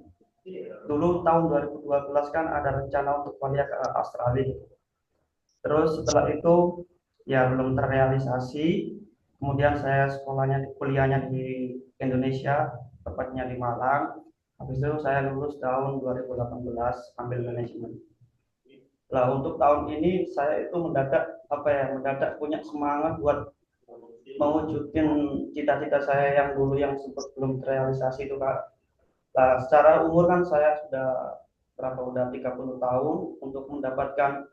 dulu tahun 2012 kan ada rencana untuk kuliah ke Australia. Terus setelah itu ya belum terrealisasi. Kemudian saya kuliahnya di Indonesia, tepatnya di Malang. Habis itu saya lulus tahun 2018 ambil manajemen. Lah untuk tahun ini saya itu mendadak punya semangat buat mewujudin cita-cita saya yang dulu yang sempat belum terrealisasi itu Kak. Nah, secara umur kan saya udah 30 tahun untuk mendapatkan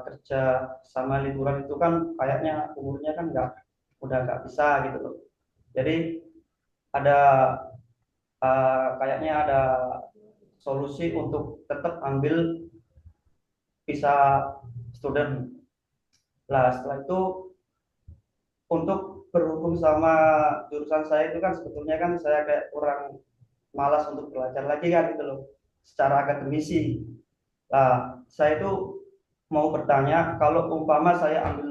kerja sama liburan itu kan kayaknya umurnya kan udah nggak bisa gitu loh. Jadi ada kayaknya ada solusi untuk tetap ambil visa student. Lah setelah itu untuk berhubung sama jurusan saya itu kan sebetulnya kan saya kayak kurang malas untuk belajar lagi kan gitu loh secara akademisi. Nah, saya itu mau bertanya kalau umpama saya ambil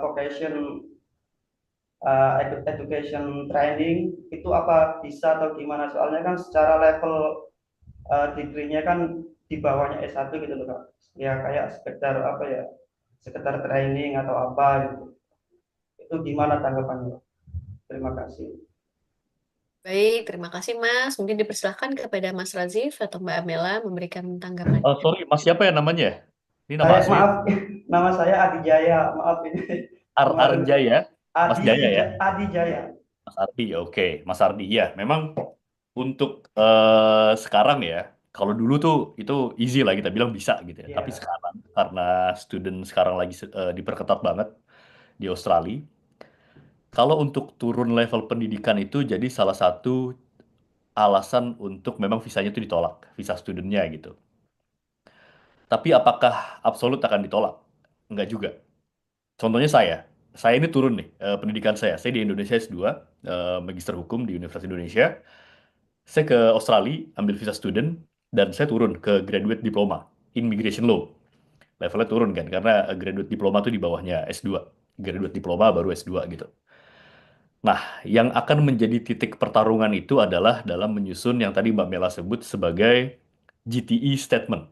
vocation education training itu apa bisa atau gimana, soalnya kan secara level degree-nya kan di bawahnya S1 gitu loh Kak. Ya kayak sekedar training atau apa gitu. Itu gimana tanggapannya? Terima kasih. Baik, terima kasih Mas. Mungkin dipersilahkan kepada Mas Razif atau Mbak Amela memberikan tanggapan. Sorry, Mas siapa ya namanya? Ini nama Saya asli. maaf, nama saya Adi Jaya. Maaf ini. Arjaya, Mas Jaya ya? Adi Jaya. Mas Ardi, oke. Mas Ardi, ya. Memang untuk sekarang ya, kalau dulu tuh itu easy lah kita bilang bisa gitu ya. Tapi sekarang karena student sekarang lagi diperketat banget di Australia. Kalau untuk turun level pendidikan itu jadi salah satu alasan untuk memang visanya itu ditolak, visa studentnya gitu. Tapi apakah absolut akan ditolak? Enggak juga. Contohnya saya ini turun nih pendidikan saya di Indonesia S2, Magister Hukum di Universitas Indonesia. Saya ke Australia ambil visa student dan saya turun ke graduate diploma immigration law. Levelnya turun kan karena graduate diploma itu di bawahnya S2. Graduate diploma baru S2 gitu. Nah, yang akan menjadi titik pertarungan itu adalah dalam menyusun yang tadi Mbak Mela sebut sebagai GTE statement,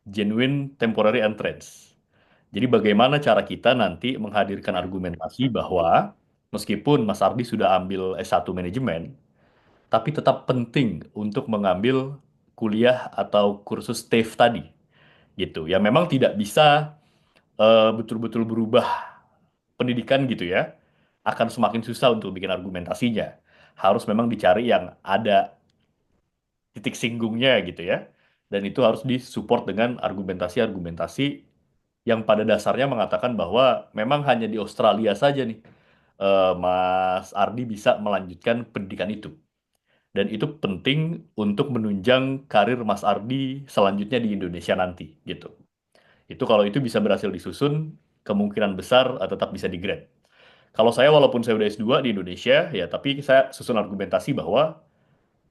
Genuine Temporary Entrance. Jadi bagaimana cara kita nanti menghadirkan argumentasi bahwa meskipun Mas Ardi sudah ambil S1 manajemen, tapi tetap penting untuk mengambil kuliah atau kursus TAFE tadi, gitu. Ya memang tidak bisa betul-betul berubah pendidikan gitu ya, akan semakin susah untuk bikin argumentasinya. Harus memang dicari yang ada titik singgungnya gitu ya. Dan itu harus disupport dengan argumentasi-argumentasi yang pada dasarnya mengatakan bahwa memang hanya di Australia saja nih Mas Ardi bisa melanjutkan pendidikan itu. Dan itu penting untuk menunjang karir Mas Ardi selanjutnya di Indonesia nanti gitu. Itu kalau itu bisa berhasil disusun, kemungkinan besar tetap bisa di-grade. Kalau saya walaupun saya udah S2 di Indonesia, ya tapi saya susun argumentasi bahwa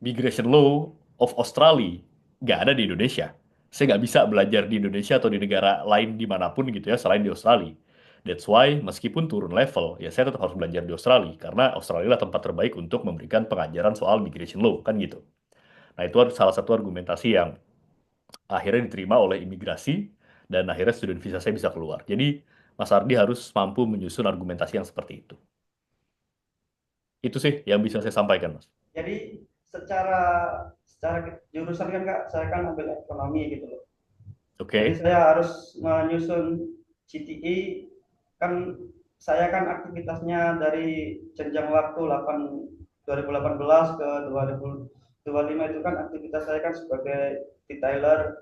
Migration Law of Australia nggak ada di Indonesia. Saya nggak bisa belajar di Indonesia atau di negara lain dimanapun gitu ya, selain di Australia. That's why meskipun turun level, ya saya tetap harus belajar di Australia. Karena Australia lah tempat terbaik untuk memberikan pengajaran soal migration law, kan gitu. Nah itu salah satu argumentasi yang akhirnya diterima oleh imigrasi, dan akhirnya student visa saya bisa keluar. Jadi Mas Ardi harus mampu menyusun argumentasi yang seperti itu. Itu sih yang bisa saya sampaikan, Mas. Jadi secara secara jurusan kan Kak, saya kan ambil ekonomi gitu loh. Jadi Oke. saya harus menyusun GTE, kan saya kan aktivitasnya dari jenjang waktu 2018 ke 2025 itu kan aktivitas saya kan sebagai detailer,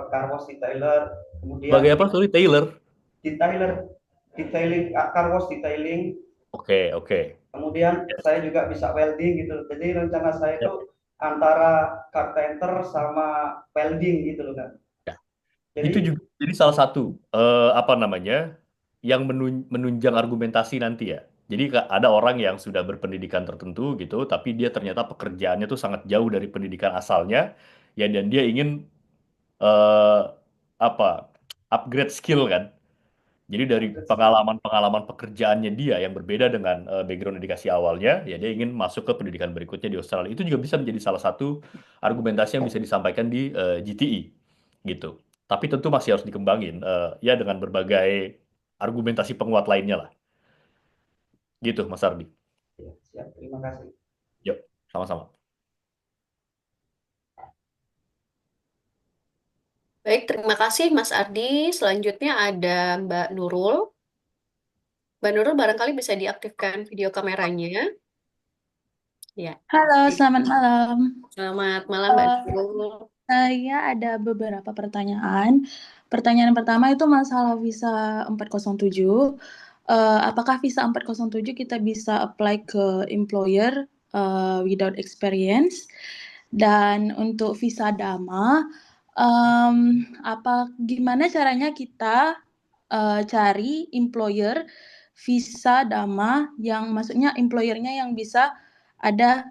car wash detailer, Sebagai kemudian apa? Sorry, Taylor. detailer, detailing, car wash detailing, Oke, oke. kemudian Yes. saya juga bisa welding gitu. Jadi rencana saya Yap. itu antara carpenter sama welding gitu loh kan. Ya. Jadi Itu juga jadi salah satu apa namanya yang menunjang argumentasi nanti ya. Jadi ada orang yang sudah berpendidikan tertentu gitu, tapi dia ternyata pekerjaannya tuh sangat jauh dari pendidikan asalnya, ya dan dia ingin eh, apa upgrade skill kan. Jadi dari pengalaman-pengalaman pekerjaannya dia yang berbeda dengan background edukasi awalnya, ya dia ingin masuk ke pendidikan berikutnya di Australia. Itu juga bisa menjadi salah satu argumentasi yang bisa disampaikan di GTE gitu. Tapi tentu masih harus dikembangin ya dengan berbagai argumentasi penguat lainnya lah. Gitu, Mas Ardi. ya, siap, terima kasih. Yuk, sama-sama. Baik, terima kasih Mas Ardi. Selanjutnya ada Mbak Nurul. Mbak Nurul barangkali bisa diaktifkan video kameranya. Ya, Halo, selamat malam. selamat malam Mbak Eh, Nurul. saya ada beberapa pertanyaan. Pertanyaan pertama itu masalah visa 407. Apakah visa 407 kita bisa apply ke employer without experience? Dan untuk visa dama, gimana caranya kita cari employer visa dama yang maksudnya employernya yang bisa ada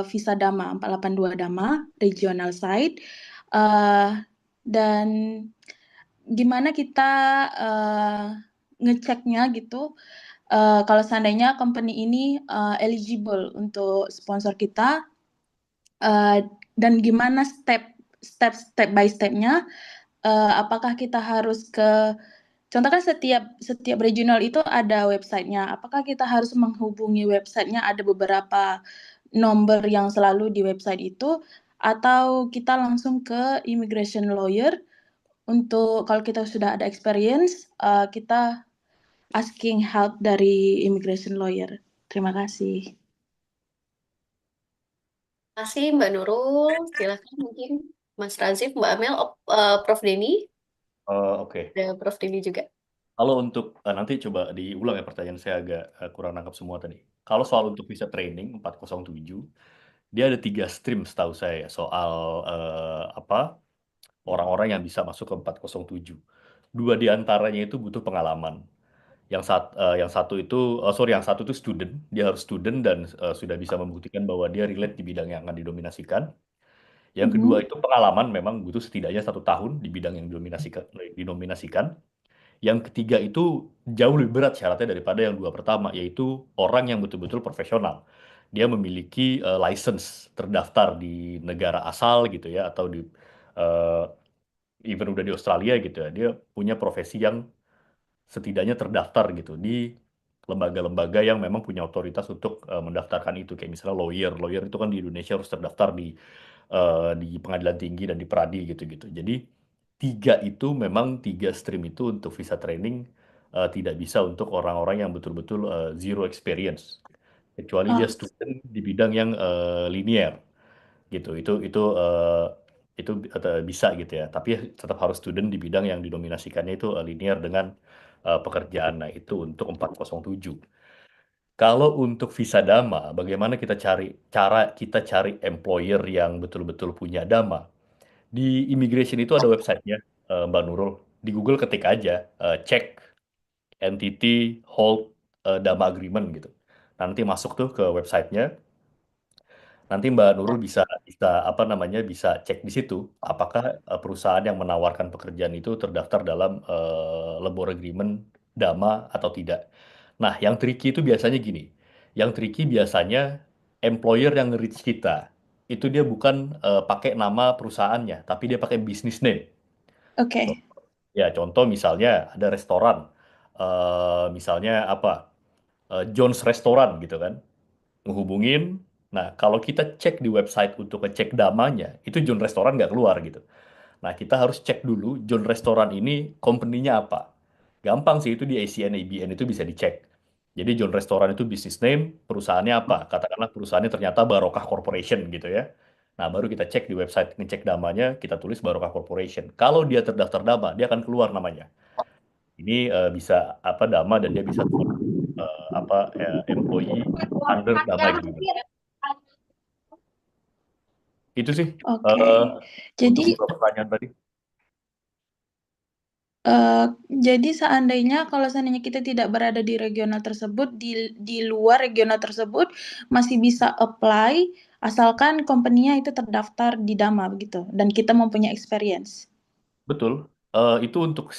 visa dama 482 dama regional site dan gimana kita ngeceknya gitu kalau seandainya company ini eligible untuk sponsor kita dan gimana step by stepnya apakah kita harus ke contoh kan setiap regional itu ada websitenya. Apakah kita harus menghubungi websitenya? Ada beberapa nomor yang selalu di website itu, atau kita langsung ke immigration lawyer untuk kalau kita sudah ada experience, kita asking help dari immigration lawyer. Terima kasih. Terima kasih Mbak Nurul. Silakan mungkin Mas Razif, Mbak Amel, Prof. Denny. Oke. Ada Prof. Denny juga. Kalau untuk nanti coba diulang ya pertanyaan saya agak kurang nangkap semua tadi. Kalau soal untuk visa training 407, dia ada 3 stream setahu saya ya, soal orang-orang yang bisa masuk ke 407. 2 di antaranya itu butuh pengalaman. Yang satu itu, yang satu itu student, dia harus student dan sudah bisa membuktikan bahwa dia relate di bidang yang akan didominasikan. Yang kedua itu pengalaman memang butuh setidaknya 1 tahun di bidang yang dinominasikan. Yang ketiga itu jauh lebih berat syaratnya daripada yang 2 pertama, yaitu orang yang betul-betul profesional. Dia memiliki license terdaftar di negara asal gitu ya, atau di even udah di Australia gitu ya, dia punya profesi yang setidaknya terdaftar gitu di lembaga-lembaga yang memang punya otoritas untuk mendaftarkan itu. Kayak misalnya lawyer itu kan di Indonesia harus terdaftar di pengadilan tinggi dan di Pradi gitu-gitu. Jadi tiga stream itu untuk visa training tidak bisa untuk orang-orang yang betul-betul zero experience, kecuali dia Oh, student di bidang yang linear gitu. Itu bisa gitu ya. Tapi tetap harus student di bidang yang dinominasikannya itu linear dengan pekerjaan. Nah, itu untuk 407. Kalau untuk visa Dama, bagaimana cara kita cari employer yang betul-betul punya Dama? Di immigration itu ada websitenya, Mbak Nurul. Di Google ketik aja, cek entity hold Dama agreement gitu. Nanti masuk tuh ke websitenya. Nanti Mbak Nurul bisa apa namanya bisa cek di situ apakah perusahaan yang menawarkan pekerjaan itu terdaftar dalam labor agreement Dama atau tidak. Nah, yang tricky itu biasanya gini. Yang tricky biasanya employer yang nge-reach kita itu dia bukan pakai nama perusahaannya, tapi dia pakai business name. oke. Ya, contoh misalnya ada restoran, misalnya apa, John's Restaurant gitu kan, ngehubungin. Nah, kalau kita cek di website untuk ngecek damanya, itu John Restoran nggak keluar gitu. Nah, kita harus cek dulu John Restoran ini company-nya apa. Gampang sih itu di ACN, ABN itu bisa dicek. Jadi John Restoran itu business name, perusahaannya apa? Katakanlah perusahaannya ternyata Barokah Corporation gitu ya. Nah, baru kita cek di website, ngecek damanya, kita tulis Barokah Corporation. Kalau dia terdaftar dama, dia akan keluar namanya. Ini bisa apa dama dan dia bisa employee under dama agreement. Itu sih Oke. untuk Jadi, dua pertanyaan tadi. jadi seandainya kalau seandainya kita tidak berada di regional tersebut, di luar regional tersebut masih bisa apply asalkan company-nya itu terdaftar di Dama begitu dan kita mempunyai experience. Betul. Itu untuk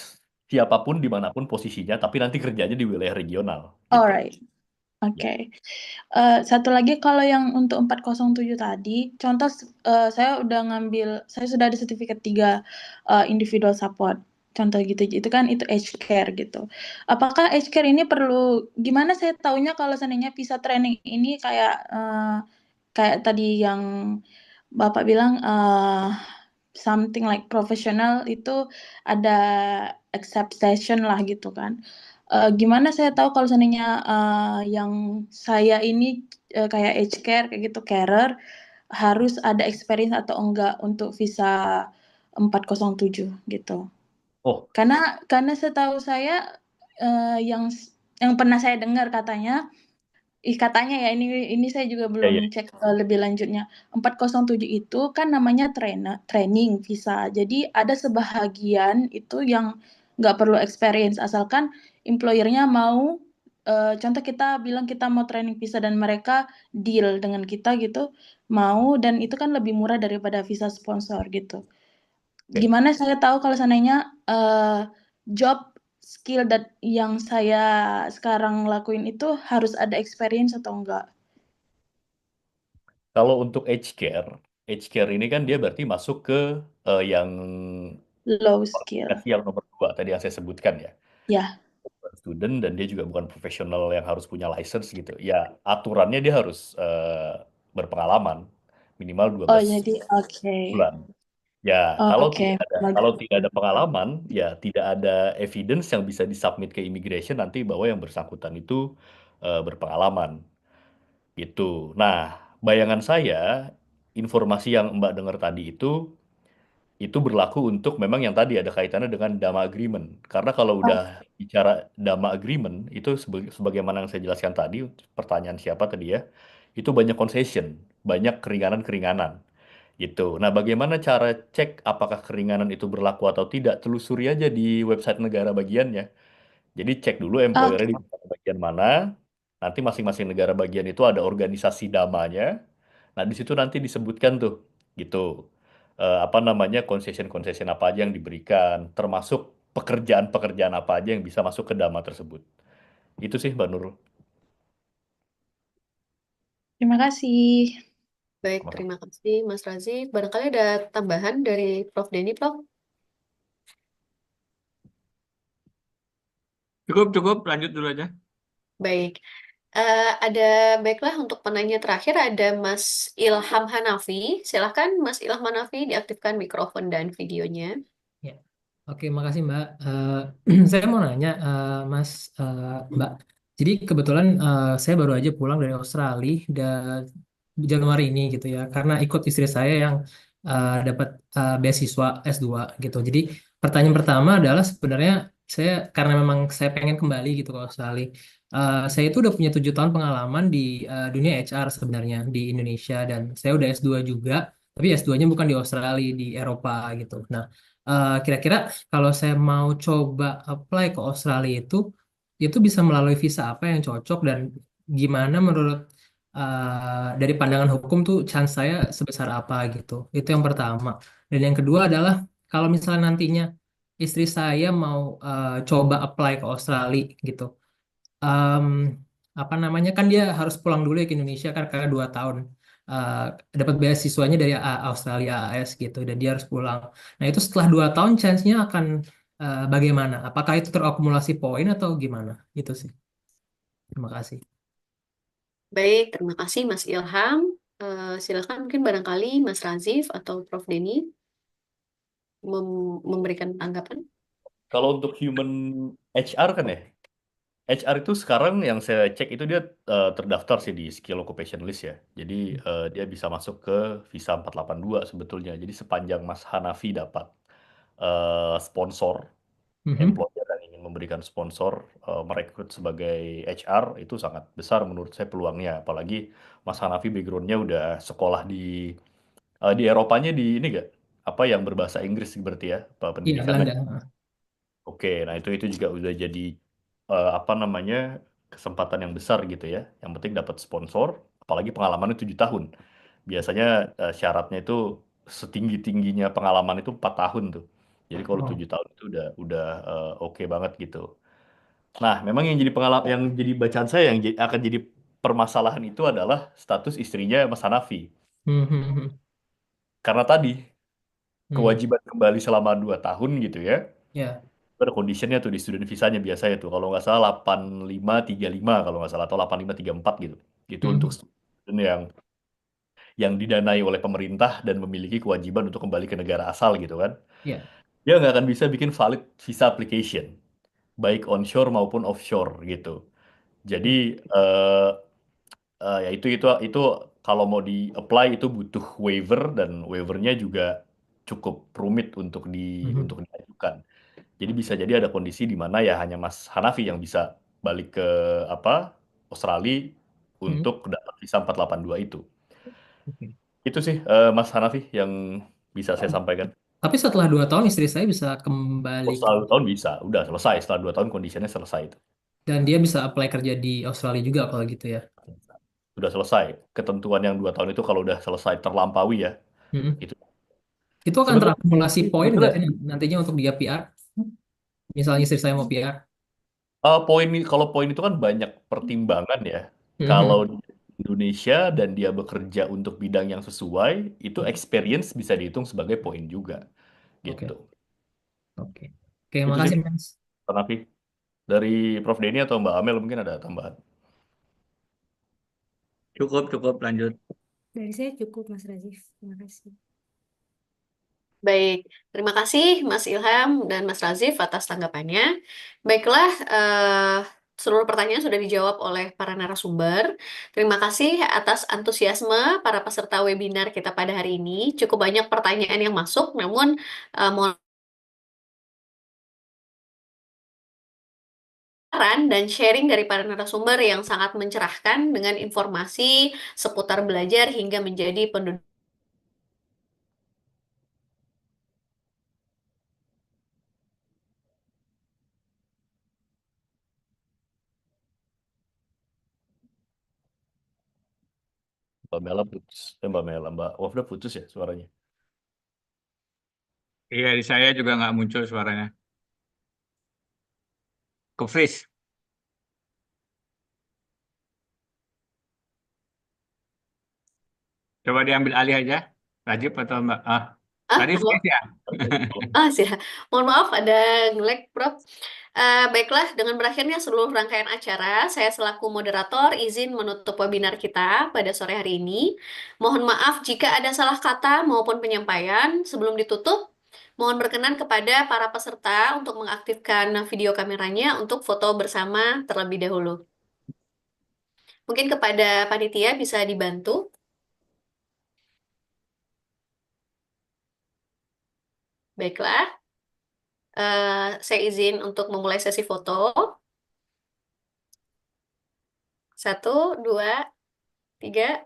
siapapun dimanapun posisinya, tapi nanti kerjanya di wilayah regional. Gitu. Alright. Oke. Satu lagi kalau yang untuk 407 tadi, contoh saya sudah ada sertifikat 3 individual support. Contoh gitu, itu kan itu aged care gitu. Apakah aged care ini gimana saya taunya kalau seandainya visa training ini kayak tadi yang Bapak bilang something like professional itu ada acceptation lah gitu kan. Gimana saya tahu kalau seandainya yang saya ini kayak aged care kayak gitu carer harus ada experience atau enggak untuk visa 407 gitu. Oh, Karena setahu saya yang pernah saya dengar katanya ya ini saya juga ya, belum ya. cek lebih lanjutnya. 407 itu kan namanya training visa. Jadi ada sebahagian itu yang nggak perlu experience asalkan employer-nya mau contoh kita bilang kita mau training visa dan mereka deal dengan kita gitu mau dan itu kan lebih murah daripada visa sponsor gitu. Oke. Gimana saya tahu kalau seandainya job skill yang saya sekarang lakuin itu harus ada experience atau enggak? Kalau untuk aged care ini kan dia berarti masuk ke yang Low skill. kualifikasi yang nomor 2 tadi yang saya sebutkan ya. Ya. Bukan student dan dia juga bukan profesional yang harus punya license gitu. Ya, aturannya dia harus berpengalaman minimal 12 Jadi oke. bulan. Ya, Oke. kalau tidak ada pengalaman, ya tidak ada evidence yang bisa disubmit ke immigration nanti bahwa yang bersangkutan itu berpengalaman. Gitu. Nah, bayangan saya, informasi yang Mbak dengar tadi itu berlaku untuk memang yang tadi ada kaitannya dengan Dama Agreement. Karena kalau udah bicara Dama Agreement, itu sebagaimana yang saya jelaskan tadi, pertanyaan siapa tadi ya, itu banyak concession, banyak keringanan-keringanan. Gitu. Nah, bagaimana cara cek apakah keringanan itu berlaku atau tidak? Telusuri aja di website negara bagiannya. Jadi cek dulu employer-nya di bagian mana. Nanti masing-masing negara bagian itu ada organisasi damanya. Nah, di situ nanti disebutkan tuh, gitu. Apa namanya, concession-concession apa aja yang diberikan, termasuk pekerjaan-pekerjaan apa aja yang bisa masuk ke dama tersebut. Itu sih, Mbak Nurul. Terima kasih. Baik, terima kasih Mas Razi. Barangkali ada tambahan dari Prof. Denny, Prof? Cukup, lanjut dulu aja. Baik. Ada baiklah untuk penanya terakhir ada Mas Ilham Hanafi. Silahkan Mas Ilham Hanafi diaktifkan mikrofon dan videonya. Ya, oke, makasih Mbak. Saya mau nanya, Mas, Mbak. Jadi kebetulan saya baru aja pulang dari Australia dan Januari ini gitu ya, karena ikut istri saya yang dapat beasiswa S2 gitu. Jadi pertanyaan pertama adalah sebenarnya saya karena memang saya pengen kembali gitu ke Australia. Saya itu udah punya 7 tahun pengalaman di dunia HR sebenarnya di Indonesia dan saya udah S2 juga, tapi S2-nya bukan di Australia, di Eropa gitu. Nah, kira-kira kalau saya mau coba apply ke Australia itu bisa melalui visa apa yang cocok dan gimana menurut dari pandangan hukum tuh chance saya sebesar apa gitu. Itu yang pertama. Dan yang kedua adalah kalau misalnya nantinya istri saya mau coba apply ke Australia gitu. em, Apa namanya kan dia harus pulang dulu ya ke Indonesia kan karena 2 tahun eh, dapat beasiswanya dari Australia AAS gitu dan dia harus pulang. Nah itu setelah 2 tahun chance-nya akan bagaimana? Apakah itu terakumulasi poin atau gimana? Itu sih. Terima kasih. Baik, terima kasih Mas Ilham. Silakan mungkin barangkali Mas Razif atau Prof. Denny memberikan tanggapan. Kalau untuk human HR kan ya, HR itu sekarang yang saya cek itu dia terdaftar sih di skill occupation list ya. Jadi dia bisa masuk ke visa 482 sebetulnya. Jadi sepanjang Mas Hanafi dapat sponsor Mhm. employer yang ingin memberikan sponsor merekrut sebagai HR itu sangat besar menurut saya peluangnya. Apalagi Mas Hanafi backgroundnya udah sekolah di Eropanya di ini gak? Apa yang berbahasa Inggris berarti ya, Pak Iya, pendidikannya. Belanda. Oke, nah itu juga udah jadi apa namanya kesempatan yang besar gitu ya. Yang penting dapat sponsor, apalagi pengalamannya 7 tahun. Biasanya syaratnya itu setinggi tingginya pengalaman itu 4 tahun tuh. Jadi kalau Oh. 7 tahun itu udah oke banget gitu. Nah, memang yang jadi pengalaman yang jadi bacaan saya yang akan jadi permasalahan itu adalah status istrinya Mas Hanafi. Mhm. Karena tadi Hmm. kewajiban kembali selama 2 tahun gitu ya. Ya. Ada conditionnya tuh di student visanya biasanya tuh kalau nggak salah 8535 kalau nggak salah atau 8534 gitu. Itu untuk Mhm. student yang didanai oleh pemerintah dan memiliki kewajiban untuk kembali ke negara asal gitu kan. Ya. Dia nggak akan bisa bikin valid visa application baik onshore maupun offshore gitu. Jadi eh, ya itu kalau mau di apply itu butuh waiver dan waivernya juga cukup rumit Mhm. untuk diajukan. Jadi bisa jadi ada kondisi di mana ya hanya Mas Hanafi yang bisa balik ke apa Australia Mhm. untuk dapat visa 482 itu. Oke. Itu sih Mas Hanafi yang bisa saya Oh. sampaikan. Tapi setelah 2 tahun istri saya bisa kembali Oh, setelah 2 tahun bisa, udah selesai. Setelah 2 tahun kondisinya selesai itu. dan dia bisa apply kerja di Australia juga kalau gitu ya. Sudah selesai. Ketentuan yang 2 tahun itu kalau udah selesai terlampaui ya, Mhm. itu Itu akan sebetulnya terakumulasi poin nggak sebetulnya sih nantinya untuk dia PR? Misalnya istri saya mau PR. Kalau poin itu kan banyak pertimbangan ya. Kalau Mhm. di Indonesia dan dia bekerja untuk bidang yang sesuai, itu experience bisa dihitung sebagai poin juga, gitu. Oke, oke. Oke, Itu sih, makasih Mas. Pak Nafi. Dari Prof. Denny atau Mbak Amel mungkin ada tambahan. Cukup, lanjut. Dari saya cukup, Mas Razif. Terima kasih. Baik, terima kasih Mas Ilham dan Mas Razif atas tanggapannya. Baiklah, seluruh pertanyaan sudah dijawab oleh para narasumber. Terima kasih atas antusiasme para peserta webinar kita pada hari ini. Cukup banyak pertanyaan yang masuk, namun mohon saran dan sharing dari para narasumber yang sangat mencerahkan dengan informasi seputar belajar hingga menjadi penduduk. Mbak Mela putus. Mbak Mela, Mbak Wafda putus ya suaranya. Iya, di saya juga nggak muncul suaranya. Ke freeze. Coba diambil alih aja. Rajib atau Mbak? Ah, Tadi space ya? Sih. Mohon maaf ada nge-lag, Prof. Baiklah, dengan berakhirnya seluruh rangkaian acara, saya selaku moderator izin menutup webinar kita pada sore hari ini. Mohon maaf jika ada salah kata maupun penyampaian. Sebelum ditutup, mohon berkenan kepada para peserta untuk mengaktifkan video kameranya untuk foto bersama terlebih dahulu. Mungkin kepada panitia bisa dibantu. Baiklah, saya izin untuk memulai sesi foto. 1, 2, 3.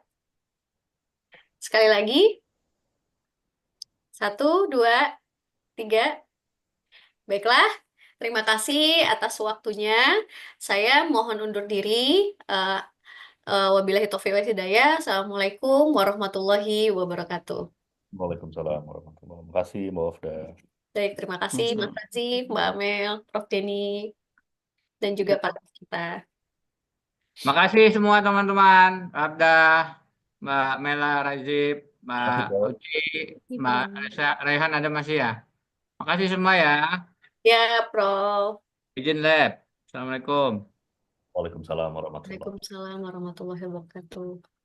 Sekali lagi. 1, 2, 3. Baiklah, terima kasih atas waktunya. Saya mohon undur diri. Wabillahi taufiq wal hidayah. Assalamualaikum warahmatullahi wabarakatuh. Waalaikumsalam warahmatullahi wabarakatuh. Terima kasih, Mbak Ofda. Baik, terima kasih Mas Razif, Mbak Amel, Prof. Denny, dan juga para kita. Makasih semua teman-teman. Abda, Mbak Mela, Razif, Mbak Uci, Mbak Rehan ada masih ya? Makasih semua ya. Ya, Prof. Izin lab. Assalamualaikum. Waalaikumsalam warahmatullahi wabarakatuh. Waalaikumsalam warahmatullahi wabarakatuh.